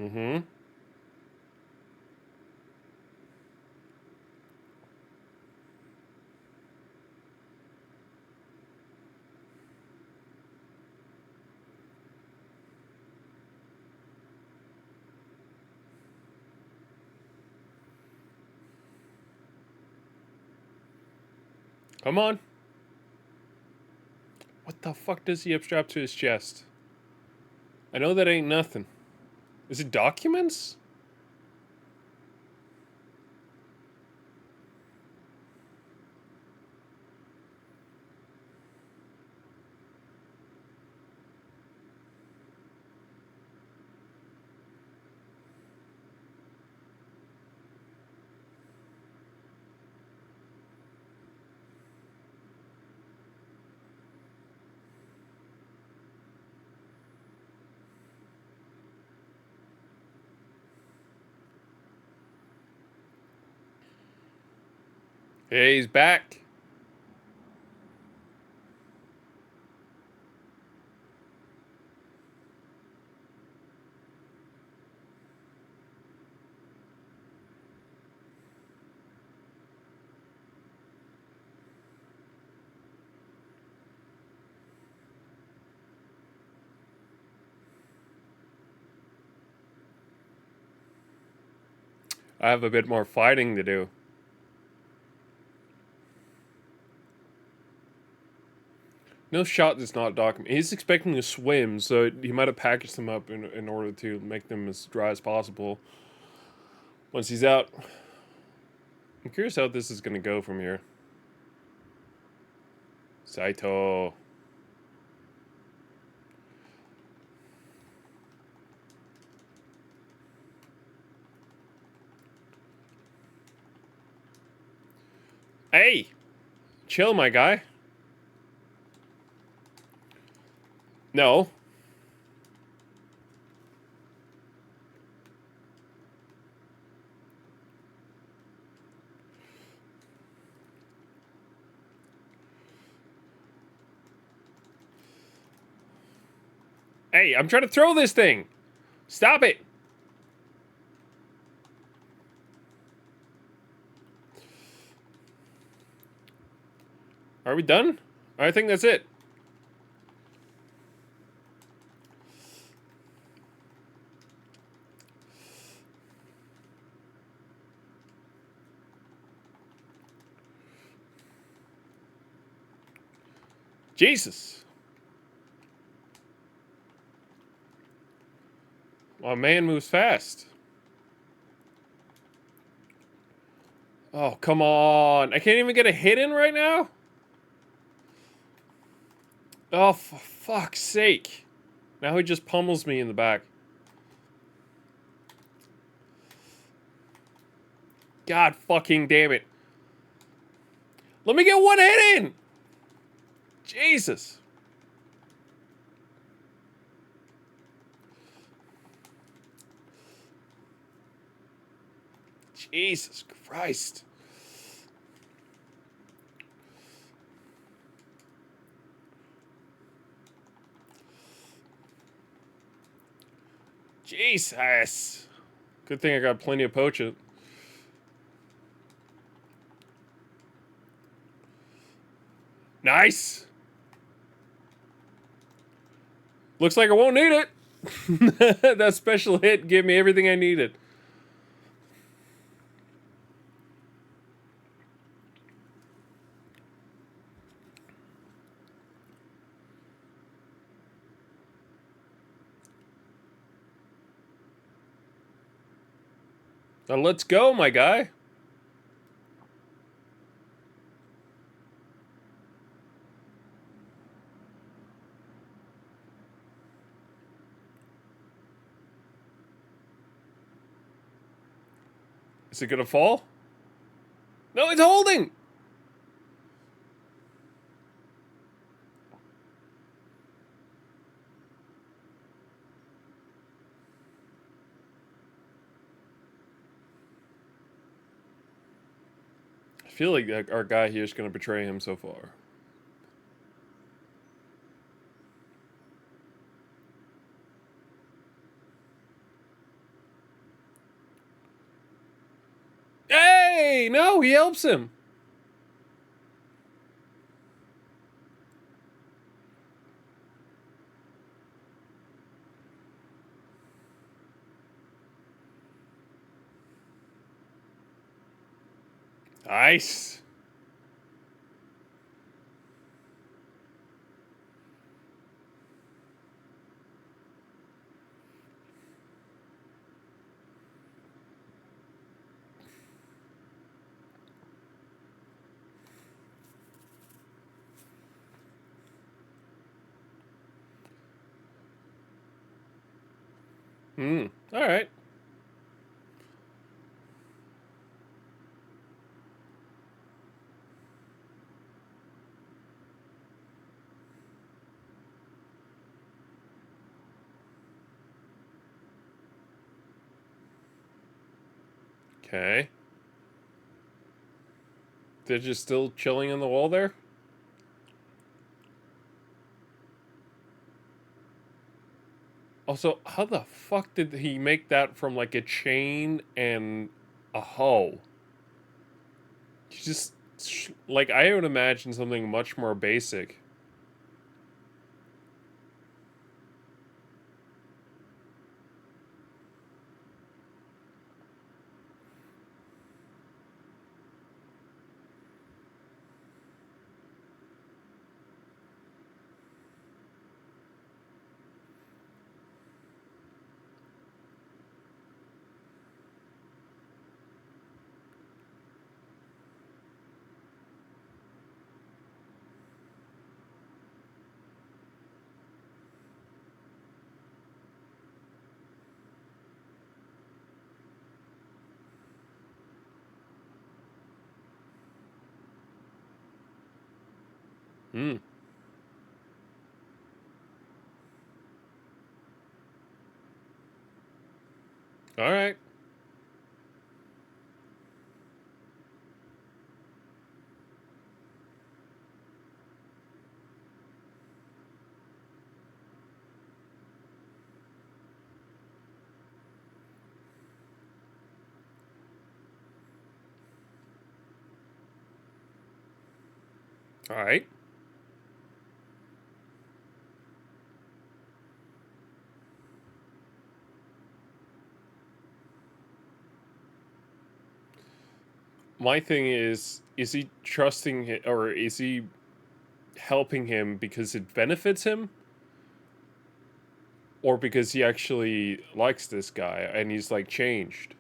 Mm-hmm. Come on. What the fuck does he have strapped to his chest? I know that ain't nothing. Is it documents? Hey, he's back. I have a bit more fighting to do. No shot that's not documented. He's expecting to swim, so he might have packaged them up in order to make them as dry as possible. Once he's out, I'm curious how this is going to go from here. Saito. Hey! Chill, my guy. No. Hey, I'm trying to throw this thing. Stop it. Are we done? I think that's it. Jesus. My man moves fast. Oh, come on. I can't even get a hit in right now? Oh, for fuck's sake. Now he just pummels me in the back. God fucking damn it. Let me get one hit in! Jesus. Jesus Christ. Jesus. Good thing I got plenty of poachant. Nice. Looks like I won't need it. That special hit gave me everything I needed. Now let's go, my guy. Is it gonna fall? No, it's holding! I feel like our guy here is gonna betray him so far. Hey! No, he helps him. Nice. All right. Okay. They're just still chilling on the wall there? Also, how the fuck did he make that from like a chain and a hoe? Just like I would imagine something much more basic. Hmm. All right. All right. My thing is he trusting him, or is he helping him because it benefits him, or because he actually likes this guy and he's like changed?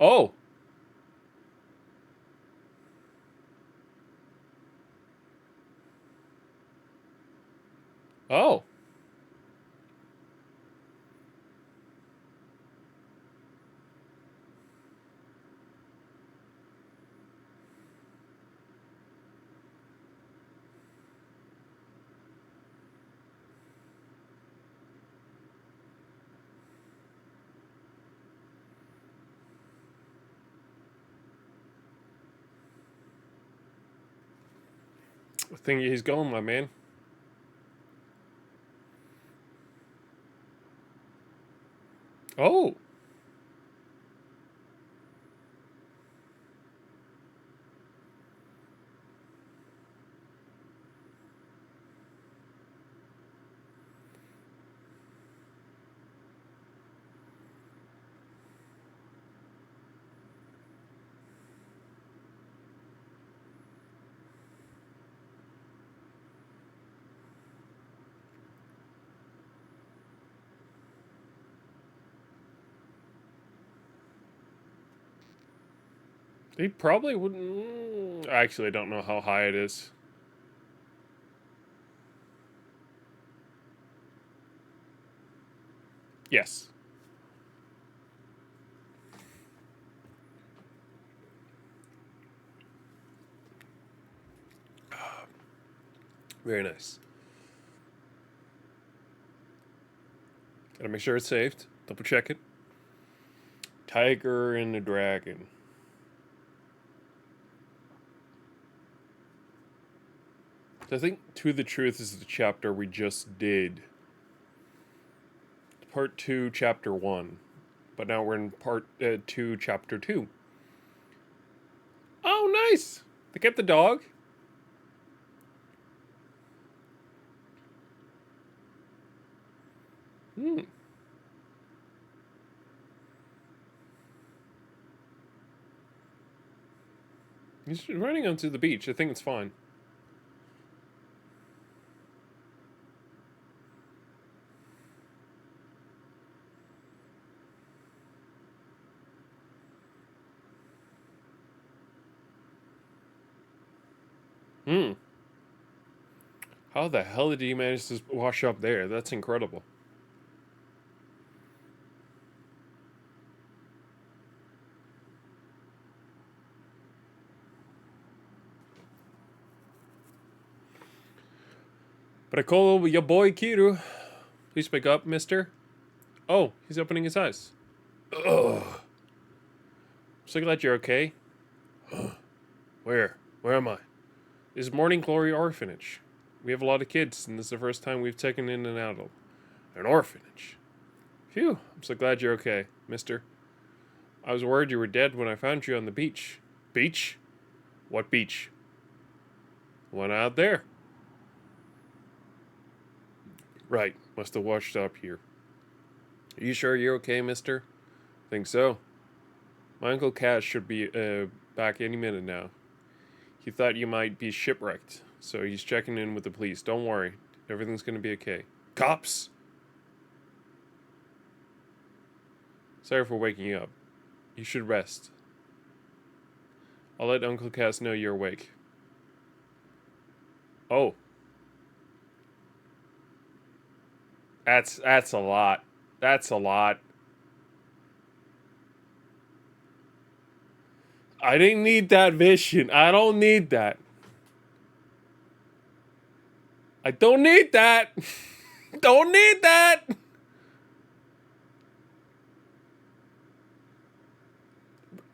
Oh. Oh. I think he's going, my man. Oh. He probably wouldn't. Actually, I don't know how high it is. Yes. Very nice. Gotta make sure it's saved. Double check it. Tiger and the Dragon. So I think To the Truth is the chapter we just did. Part 2, Chapter 1. But now we're in Part 2, Chapter 2. Oh, nice! They kept the dog. Hmm. He's running onto the beach. I think it's fine. Hmm. How the hell did he manage to wash up there? That's incredible. But I call your boy Kiru. Please wake up, mister. Oh, he's opening his eyes. Ugh. So glad you're okay. Where? Where am I? This is Morning Glory Orphanage. We have a lot of kids, and this is the first time we've taken in an adult. An orphanage. Phew, I'm so glad you're okay, mister. I was worried you were dead when I found you on the beach. Beach? What beach? One out there. Right, must have washed up here. Are you sure you're okay, mister? Think so. My Uncle Cash should be back any minute now. He thought you might be shipwrecked, so he's checking in with the police. Don't worry, everything's gonna be okay. Cops! Sorry for waking you up. You should rest. I'll let Uncle Cass know you're awake. Oh, that's a lot. That's a lot. I didn't need that vision. I don't need that. I don't need that. Don't need that.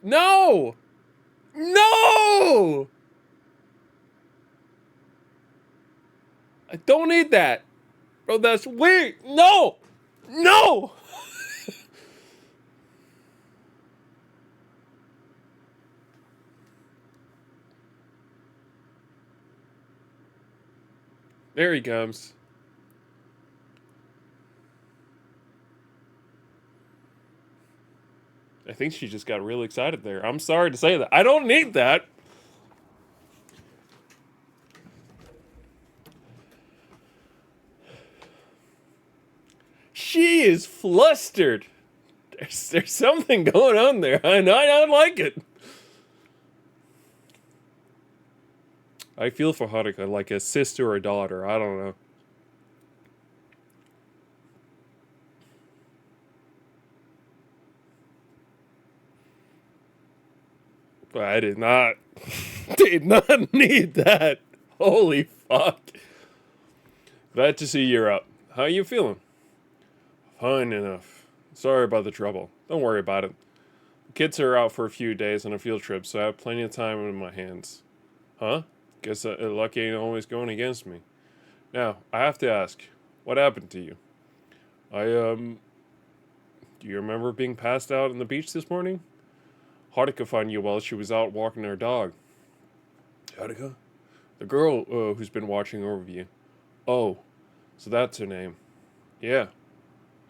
No. No. I don't need that. Bro, that's weird. No. No. There he comes. I think she just got real excited there. I'm sorry to say that. I don't need that. She is flustered. There's something going on there, and I don't like it. I feel for Haruka like a sister or daughter. I don't know. But I did not need that. Holy fuck. Glad to see you're up. How you feeling? Fine enough. Sorry about the trouble. Don't worry about it. The kids are out for a few days on a field trip, so I have plenty of time in my hands. Huh? Guess luck ain't always going against me. Now, I have to ask, what happened to you? Do you remember being passed out on the beach this morning? Haruka found you while she was out walking her dog. Haruka? The girl who's been watching over you. Oh, so that's her name. Yeah.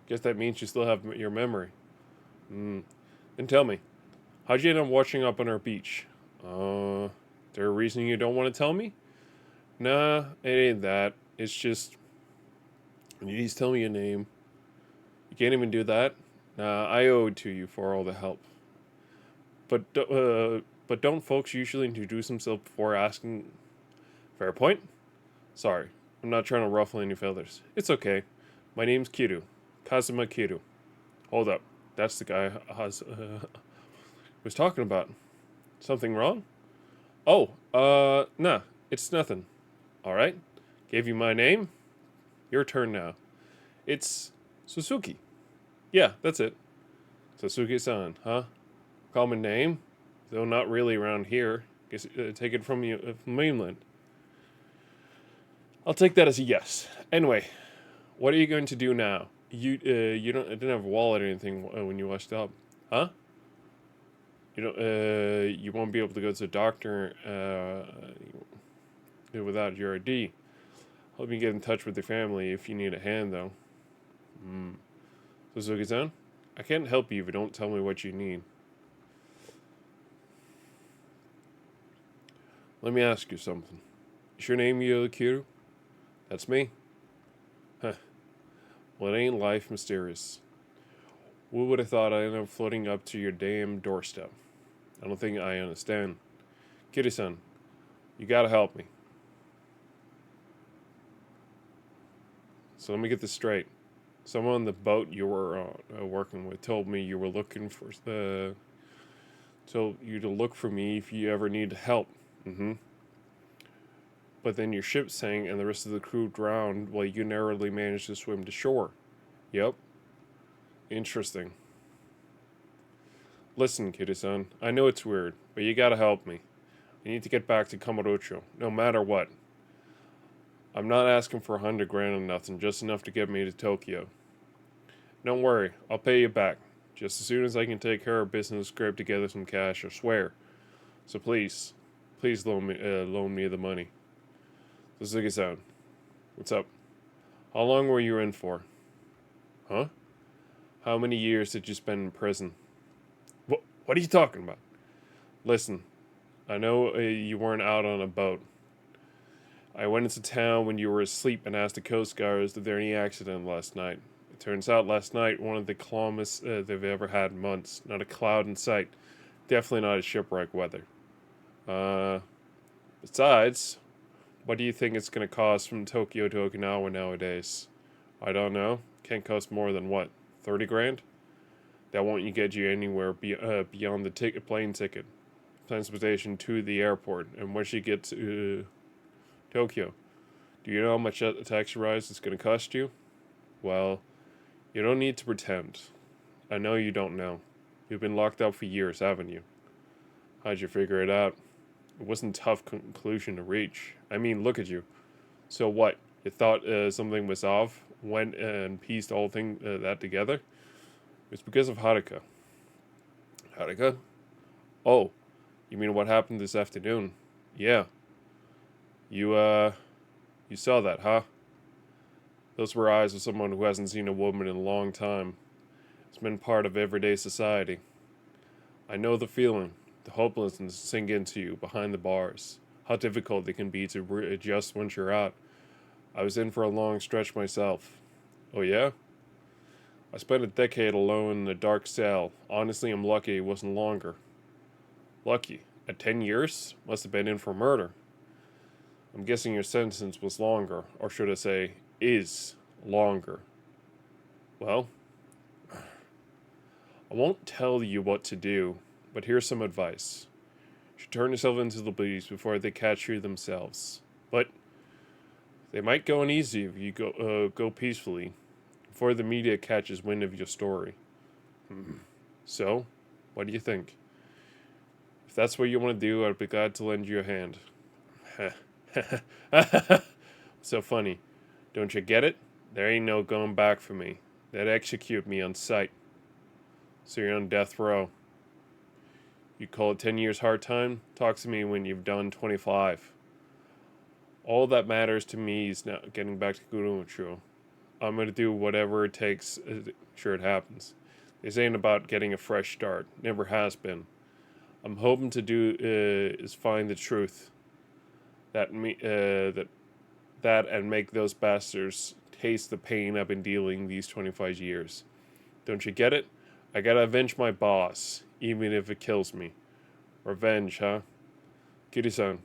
Guess that means you still have your memory. Then tell me, how'd you end up washing up on our beach? Is there a reason you don't want to tell me? Nah, it ain't that. It's just, you just tell me your name. You can't even do that? Nah, I owe it to you for all the help. But don't folks usually introduce themselves before asking? Fair point. Sorry, I'm not trying to ruffle any feathers. It's okay. My name's Kiru. Kazuma Kiru. Hold up. That's the guy was talking about. Something wrong? Oh, nah. It's nothing. Alright. Gave you my name. Your turn now. It's Suzuki. Yeah, that's it. Suzuki-san, huh? Common name? Though not really around here. Guess take it from you from mainland. I'll take that as a yes. Anyway, what are you going to do now? You didn't have a wallet or anything when you washed up, huh? You won't be able to go to the doctor without your ID. Help me get in touch with your family if you need a hand, though. Suzuki-san, I can't help you if you don't tell me what you need. Let me ask you something. Is your name Yokiru? That's me. Huh. Well, it ain't life mysterious. Who would have thought I'd end up floating up to your damn doorstep? I don't think I understand. Kiri-san, you gotta help me. So let me get this straight. Someone on the boat you were working with told me you were looking for told you to look for me if you ever need help. But then your ship sank and the rest of the crew drowned while you narrowly managed to swim to shore. Yep. Interesting. Listen, Kiri-san, I know it's weird, but you gotta help me. I need to get back to Kamurocho, no matter what. I'm not asking for 100 grand or nothing, just enough to get me to Tokyo. Don't worry, I'll pay you back. Just as soon as I can take care of business, scrape together some cash, I swear. So please loan me the money. Suzuki-san, what's up? How long were you in for? Huh? How many years did you spend in prison? What are you talking about? Listen, I know you weren't out on a boat. I went into town when you were asleep and asked the Coast Guards if there any accident last night. It turns out last night one of the calmest they've ever had in months. Not a cloud in sight. Definitely not a shipwreck weather. Uh, Besides, what do you think it's gonna cost from Tokyo to Okinawa nowadays? I don't know. Can't cost more than what, 30 grand? That won't get you anywhere beyond the plane ticket, transportation to the airport, and once you get to Tokyo. Do you know how much a taxi ride is going to cost you? Well, you don't need to pretend. I know you don't know. You've been locked up for years, haven't you? How'd you figure it out? It wasn't a tough conclusion to reach. I mean, look at you. So what? You thought something was off? Went and pieced all that together? It's because of Haruka. Haruka? Oh, you mean what happened this afternoon? Yeah. You saw that, huh? Those were eyes of someone who hasn't seen a woman in a long time. It's been part of everyday society. I know the feeling, the hopelessness sink into you behind the bars. How difficult it can be to readjust once you're out. I was in for a long stretch myself. Oh yeah? I spent a decade alone in a dark cell. Honestly, I'm lucky it wasn't longer. Lucky? At 10 years? Must have been in for murder. I'm guessing your sentence was longer, or should I say, is longer. Well, I won't tell you what to do, but here's some advice. You should turn yourself into the police before they catch you themselves. But they might go uneasy if you go peacefully, before the media catches wind of your story. So, what do you think? If that's what you want to do, I'd be glad to lend you a hand. So funny. Don't you get it? There ain't no going back for me. They'd execute me on sight. So you're on death row. You call it 10 years hard time? Talk to me when you've done 25. All that matters to me is now getting back to Gurumacho. I'm going to do whatever it takes. Sure it happens. This ain't about getting a fresh start. Never has been. I'm hoping to do is find the truth. That and make those bastards taste the pain I've been dealing these 25 years. Don't you get it? I gotta avenge my boss, even if it kills me. Revenge, huh? Kitty-san,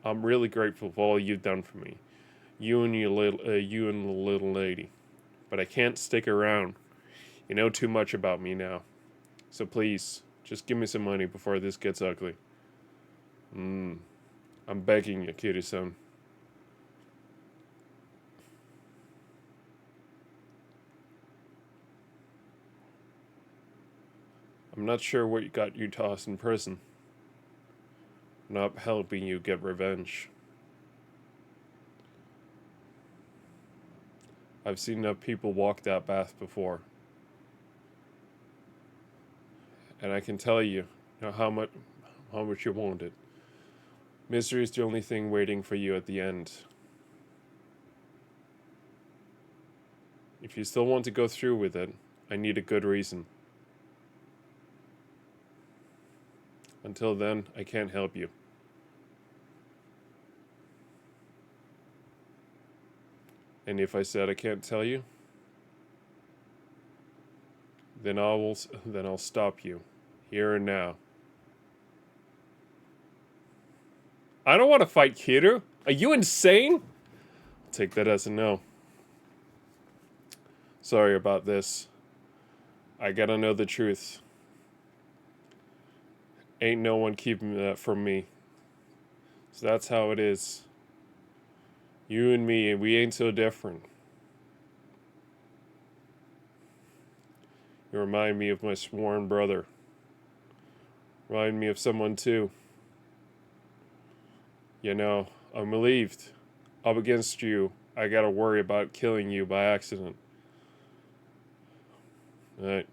I'm really grateful for all you've done for me. You and the little lady. But I can't stick around. You know too much about me now. So please, just give me some money before this gets ugly. I'm begging you, Kitty-san. I'm not sure what got you tossed in prison. I'm not helping you get revenge. I've seen enough people walk that path before. And I can tell you, how much you want it. Misery is the only thing waiting for you at the end. If you still want to go through with it, I need a good reason. Until then, I can't help you. And if I said I can't tell you, then I'll stop you, here and now. I don't want to fight Kiru. Are you insane? I'll take that as a no. Sorry about this. I gotta know the truth. Ain't no one keeping that from me. So that's how it is. You and me, we ain't so different. You remind me of my sworn brother. Remind me of someone too. You know, I'm relieved. Up against you, I gotta worry about killing you by accident. Alright.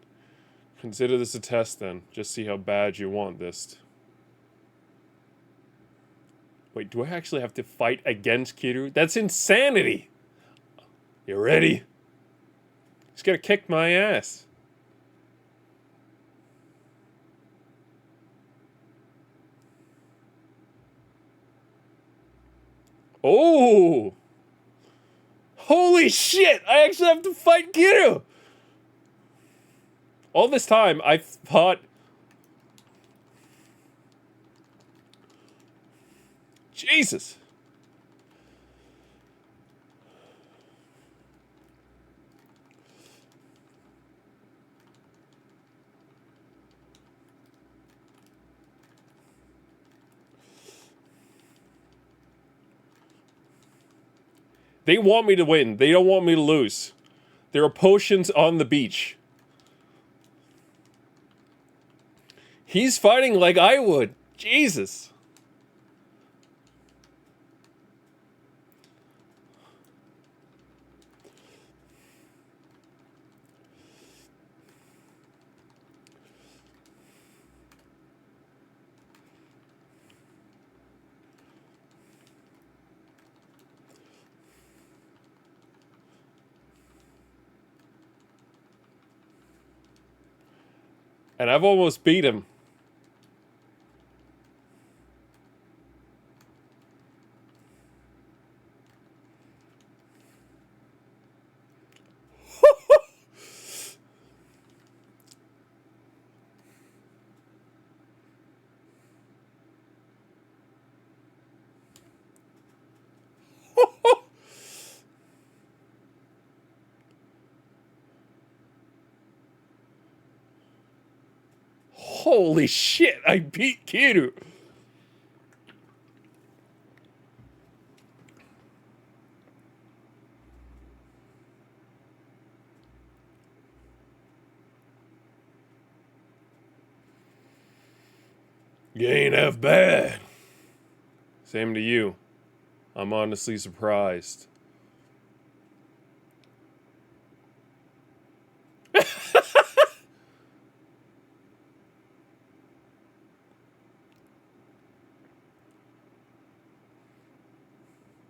Consider this a test then. Just see how bad you want this. Wait, do I actually have to fight against Kiru? That's insanity! You ready? He's gonna kick my ass. Oh! Holy shit! I actually have to fight Kiru! All this time, I thought... Jesus. They want me to win. They don't want me to lose. There are potions on the beach. He's fighting like I would. Jesus. And I've almost beat him. Holy shit, I beat Kiru. You ain't half bad. Same to you. I'm honestly surprised.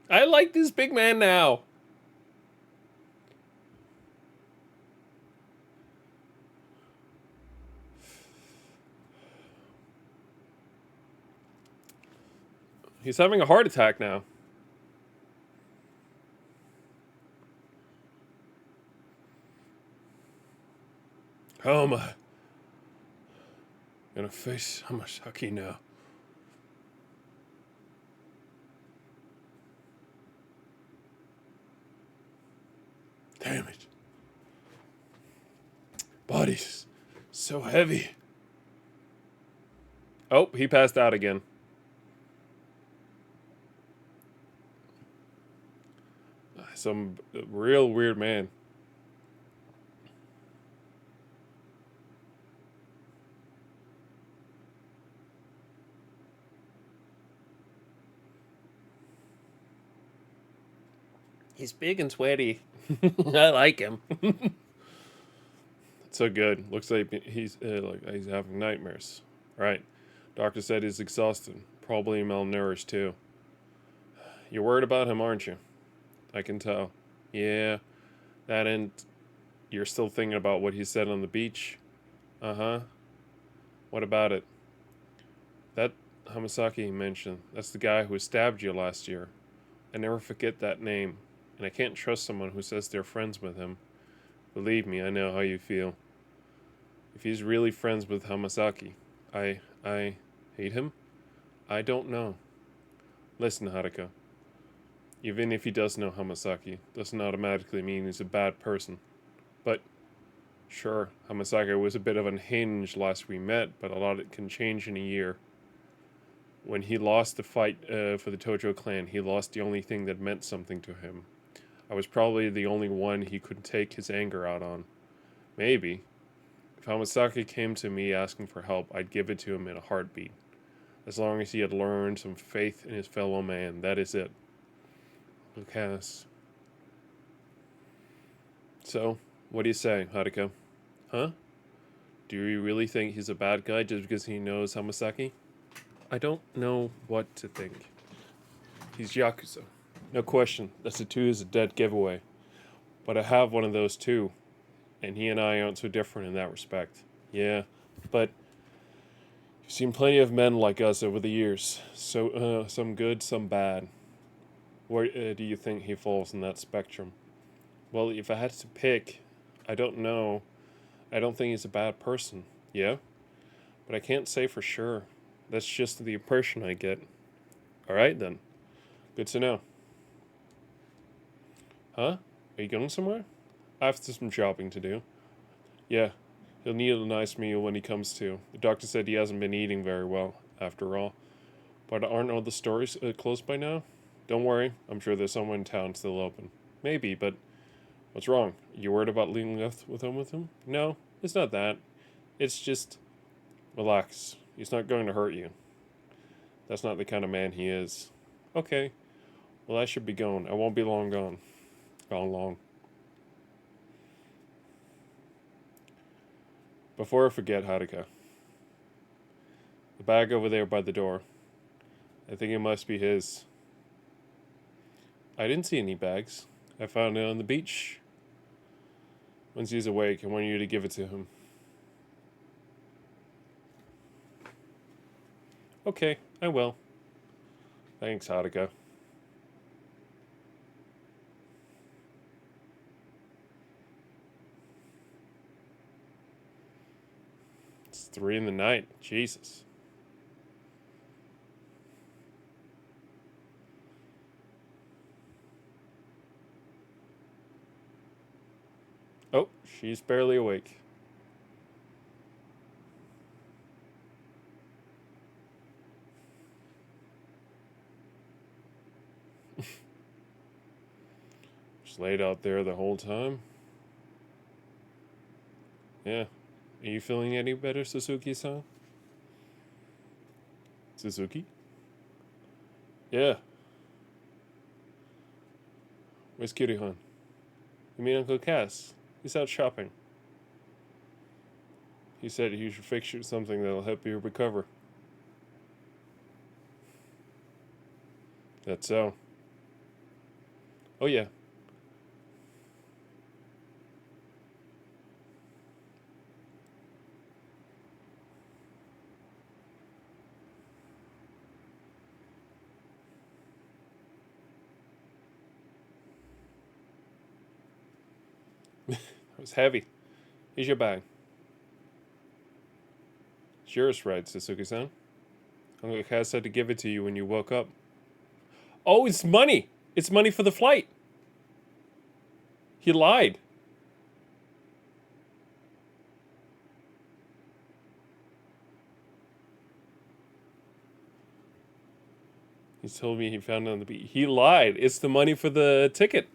I like this big man now. He's having a heart attack now. How am I gonna face Hamasaki now? Damn it. Body's so heavy. Oh, he passed out again. Some real weird man. He's big and sweaty. I like him. So good. Looks like he's having nightmares. Right. Doctor said he's exhausted. Probably malnourished too. You're worried about him, aren't you? I can tell. Yeah. That and you're still thinking about what he said on the beach? Uh-huh. What about it? That Hamasaki mentioned, that's the guy who stabbed you last year. I never forget that name, and I can't trust someone who says they're friends with him. Believe me, I know how you feel. If he's really friends with Hamasaki, I hate him? I don't know. Listen, Haruka. Even if he does know Hamasaki, doesn't automatically mean he's a bad person. But, sure, Hamasaki was a bit of unhinged last we met, but a lot can change in a year. When he lost the fight for the Tojo clan, he lost the only thing that meant something to him. I was probably the only one he could take his anger out on. Maybe. If Hamasaki came to me asking for help, I'd give it to him in a heartbeat. As long as he had learned some faith in his fellow man, that is it. Lucas. So, what do you say, Haruka? Huh? Do you really think he's a bad guy just because he knows Hamasaki? I don't know what to think. He's Yakuza. No question, that's a 2 is a dead giveaway. But I have one of those too. And he and I aren't so different in that respect. Yeah, but you've seen plenty of men like us over the years. So, some good, some bad. Where do you think he falls in that spectrum? Well, if I had to pick, I don't know. I don't think he's a bad person. Yeah? But I can't say for sure. That's just the impression I get. Alright then. Good to know. Huh? Are you going somewhere? I have some shopping to do. Yeah, he'll need a nice meal when he comes to. The doctor said he hasn't been eating very well, after all. But aren't all the stores closed by now? Don't worry, I'm sure there's someone in town still open. Maybe, but what's wrong? You worried about leaving left with him? No, it's not that. It's just relax. He's not going to hurt you. That's not the kind of man he is. Okay. Well, I should be going. I won't be long gone. Gone long. Before I forget, Haruka. The bag over there by the door. I think it must be his. I didn't see any bags. I found it on the beach. Once he's awake, I want you to give it to him. Okay, I will. Thanks, Haruka. It's 3 in the night. Jesus. Oh, she's barely awake. Just laid out there the whole time. Yeah. Are you feeling any better, Suzuki-san? Suzuki? Yeah. Where's Kirihan? You mean Uncle Cass? He's out shopping. He said you should fix you something that'll help you recover. That's so. Oh, yeah. It was heavy. Here's your bag. It's yours, right, Suzuki-san? Uncle Cass said to give it to you when you woke up. Oh, it's money! It's money for the flight! He lied. He told me he found it on the beach. He lied. It's the money for the ticket.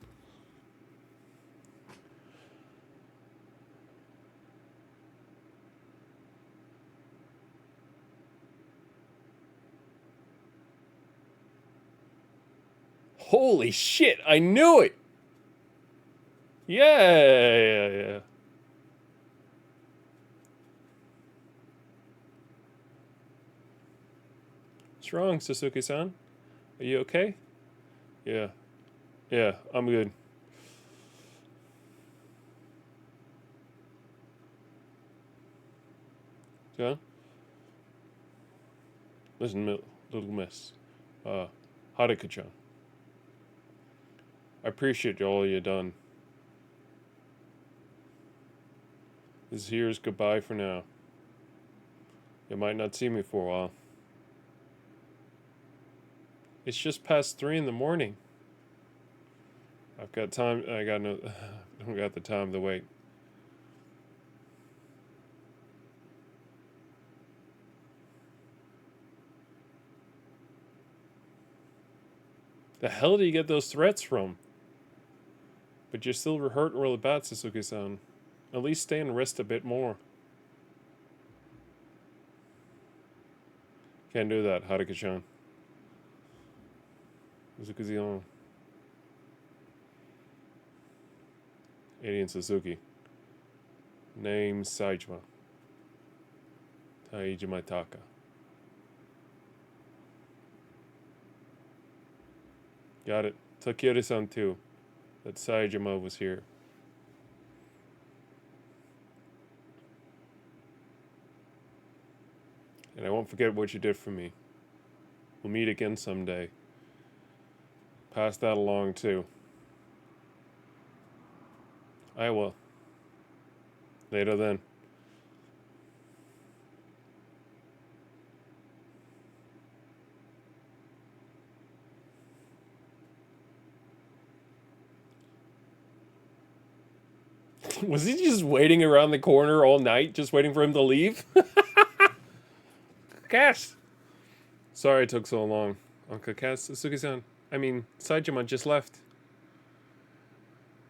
Holy shit, I knew it! Yeah. What's wrong, Suzuki-san? Are you okay? Yeah. Yeah, I'm good. John? Listen, little miss. Haruka-chan. I appreciate all you done. This here's goodbye for now. You might not see me for a while. It's just past 3 in the morning. I've got time. I don't got the time to wait. The hell do you get those threats from? But you're still hurt really bad, Suzuki-san. At least stay and rest a bit more. Can't do that, Haruka-chan. Suzuki-san. Alien Suzuki. Name Saijima. Taijima Taka. Got it. Takeru-san too. That Saijima was here. And I won't forget what you did for me. We'll meet again someday. Pass that along too. I will. Later then. Was he just waiting around the corner all night, just waiting for him to leave? Cass! Sorry it took so long. Uncle Cass, Suzuki-san. I mean, Saejima just left.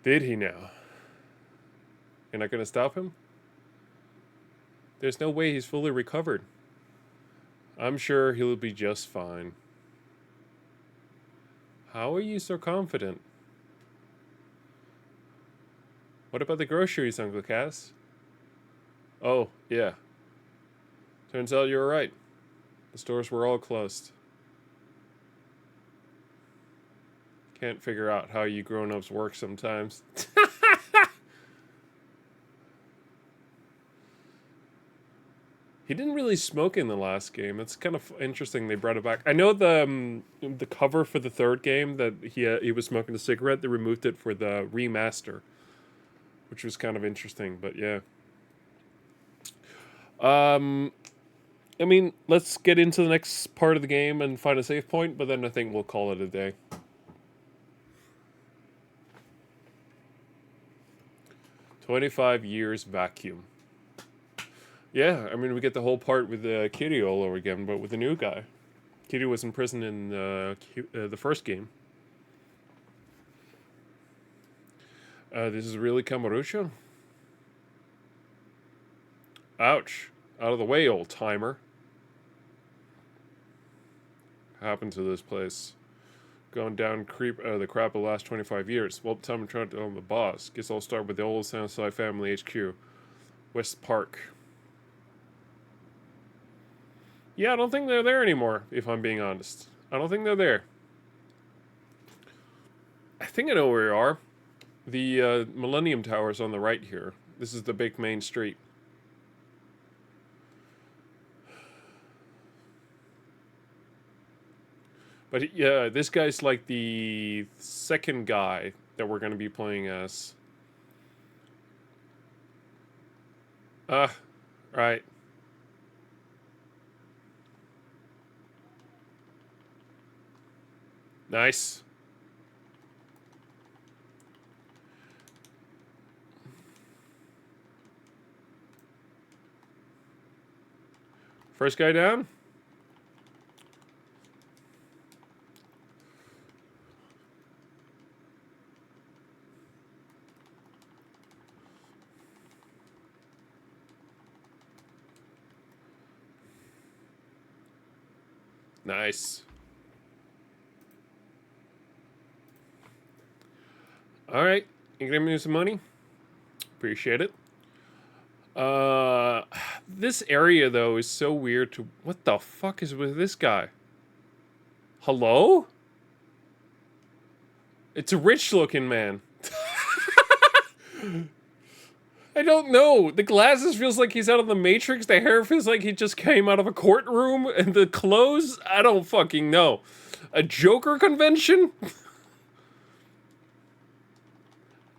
Did he now? You're not gonna stop him? There's no way he's fully recovered. I'm sure he'll be just fine. How are you so confident? What about the groceries, Uncle Cass? Oh, yeah. Turns out you were right. The stores were all closed. Can't figure out how you grown-ups work sometimes. He didn't really smoke in the last game. It's kind of interesting they brought it back. I know the cover for the third game that he was smoking a cigarette. They removed it for the remaster, which was kind of interesting. But yeah. I mean, let's get into the next part of the game and find a save point. But then I think we'll call it a day. 25 years vacuum. Yeah, I mean, we get the whole part with Kiryu all over again, but with the new guy. Kiryu was in prison in the first game. This is really Kamurocho? Ouch. Out of the way, old timer. What happened to this place? Going down the crap of the last 25 years. Well, time I'm trying to tell the boss. Guess I'll start with the old Sansai family HQ. West Park. Yeah, I don't think they're there anymore, if I'm being honest. I don't think they're there. I think I know where we are. The Millennium Tower is on the right here. This is the big main street. But yeah, this guy's like the second guy that we're going to be playing as. Right. Nice. First guy down. Nice. All right, you gonna give me some money? Appreciate it. This area though is so weird. What the fuck is with this guy? Hello? It's a rich-looking man. I don't know. The glasses feels like he's out of the Matrix. The hair feels like he just came out of a courtroom. And the clothes, I don't fucking know. A Joker convention?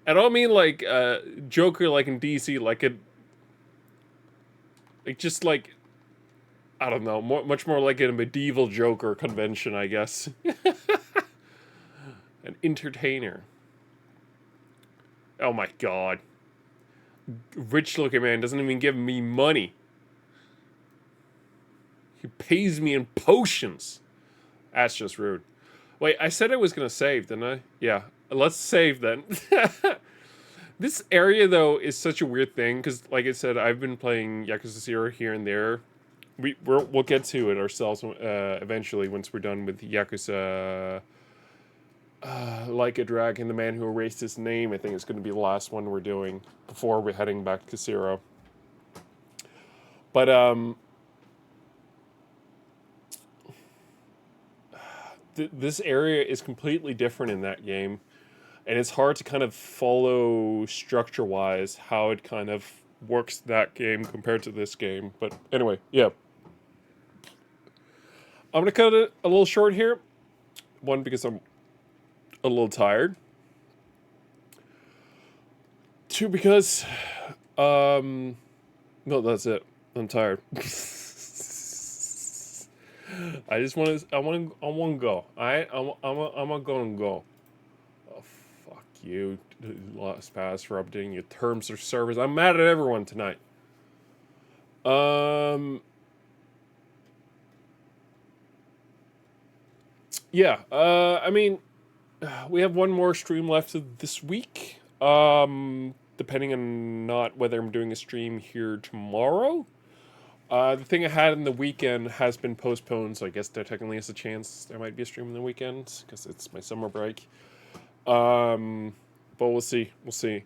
I don't mean like Joker like in DC, like just like, I don't know, much more like a medieval Joker convention, I guess. An entertainer. Oh my god. Rich looking man doesn't even give me money. He pays me in potions. That's just rude. Wait, I said I was gonna save, didn't I? Yeah, let's save then. This area though is such a weird thing because, like I said, I've been playing Yakuza 0 here and there. We'll get to it ourselves eventually once we're done with Yakuza. Like a Dragon, the man who erased his name. I think it's going to be the last one we're doing before we're heading back to 0. But this area is completely different in that game, and it's hard to kind of follow structure-wise how it kind of works that game compared to this game. But anyway, yeah. I'm going to cut it a little short here. One, because I'm a little tired. Two, because no, that's it. I'm tired. I just want to. I want to go. I'm gonna go. Oh fuck you, LastPass, for updating your terms of service. I'm mad at everyone tonight. Yeah. I mean, we have one more stream left this week. Depending on not whether I'm doing a stream here tomorrow. The thing I had in the weekend has been postponed, so I guess there technically is a chance there might be a stream in the weekend because it's my summer break. But we'll see. We'll see.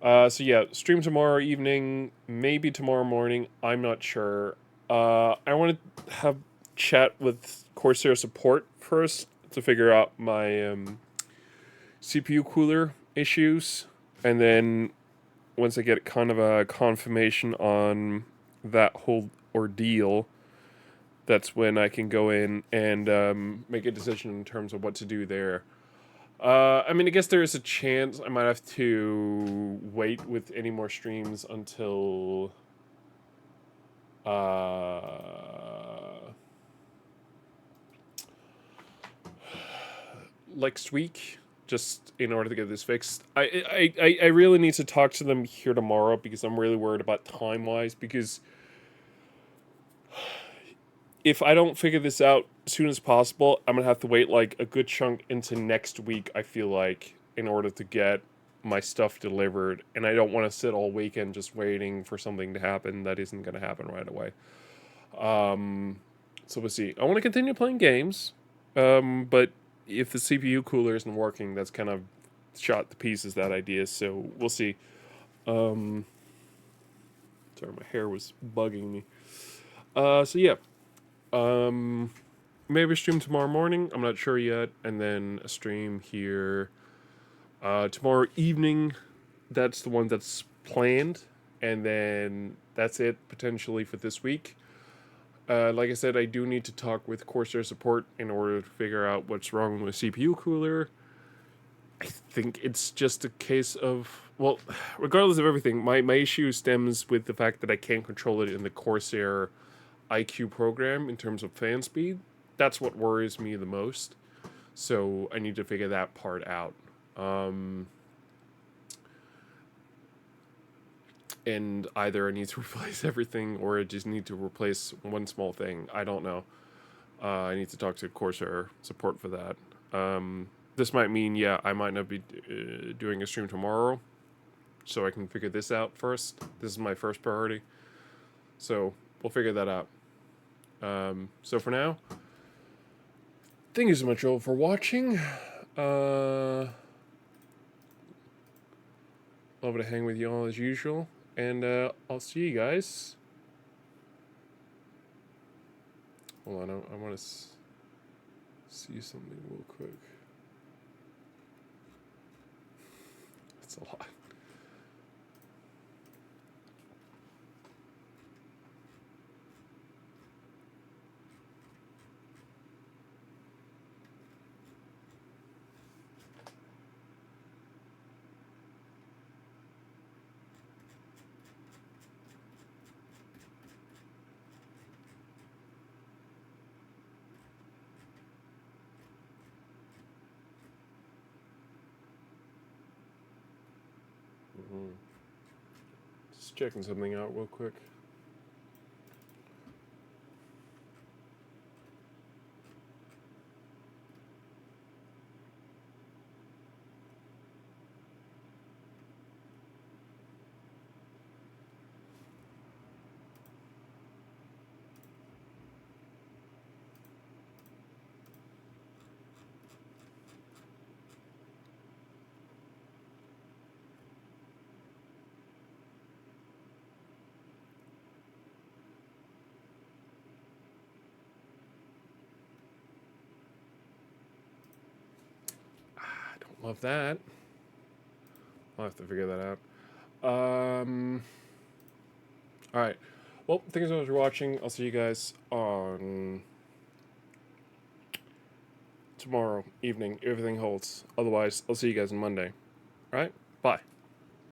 So yeah, stream tomorrow evening, maybe tomorrow morning. I'm not sure. I want to have chat with Corsair support first to figure out my CPU cooler issues, and then once I get kind of a confirmation on that whole ordeal, that's when I can go in and make a decision in terms of what to do there. I mean, I guess there is a chance I might have to wait with any more streams until next week, just in order to get this fixed. I really need to talk to them here tomorrow because I'm really worried about time-wise, because if I don't figure this out as soon as possible, I'm going to have to wait like a good chunk into next week, I feel like, in order to get my stuff delivered. And I don't want to sit all weekend just waiting for something to happen that isn't going to happen right away. So we'll see. I want to continue playing games, but if the CPU cooler isn't working, that's kind of shot to pieces, that idea. So we'll see. Sorry, my hair was bugging me. So yeah. Maybe a stream tomorrow morning. I'm not sure yet. And then a stream here tomorrow evening. That's the one that's planned. And then that's it potentially for this week. Like I said, I do need to talk with Corsair support in order to figure out what's wrong with the CPU cooler. I think it's just a case of, well, regardless of everything, my issue stems with the fact that I can't control it in the Corsair IQ program in terms of fan speed. That's what worries me the most. So I need to figure that part out. And either I need to replace everything or I just need to replace one small thing. I don't know. I need to talk to Corsair support for that. This might mean, yeah, I might not be doing a stream tomorrow, so I can figure this out first. This is my first priority. So we'll figure that out. So for now, thank you so much all for watching. Love to hang with you all as usual. And I'll see you guys. Hold on, I want to see something real quick. That's a lot. Just checking something out real quick. Love that. I'll have to figure that out. Alright. Well, thank you so much for watching. I'll see you guys on tomorrow evening, if everything holds. Otherwise, I'll see you guys on Monday. Alright? Bye.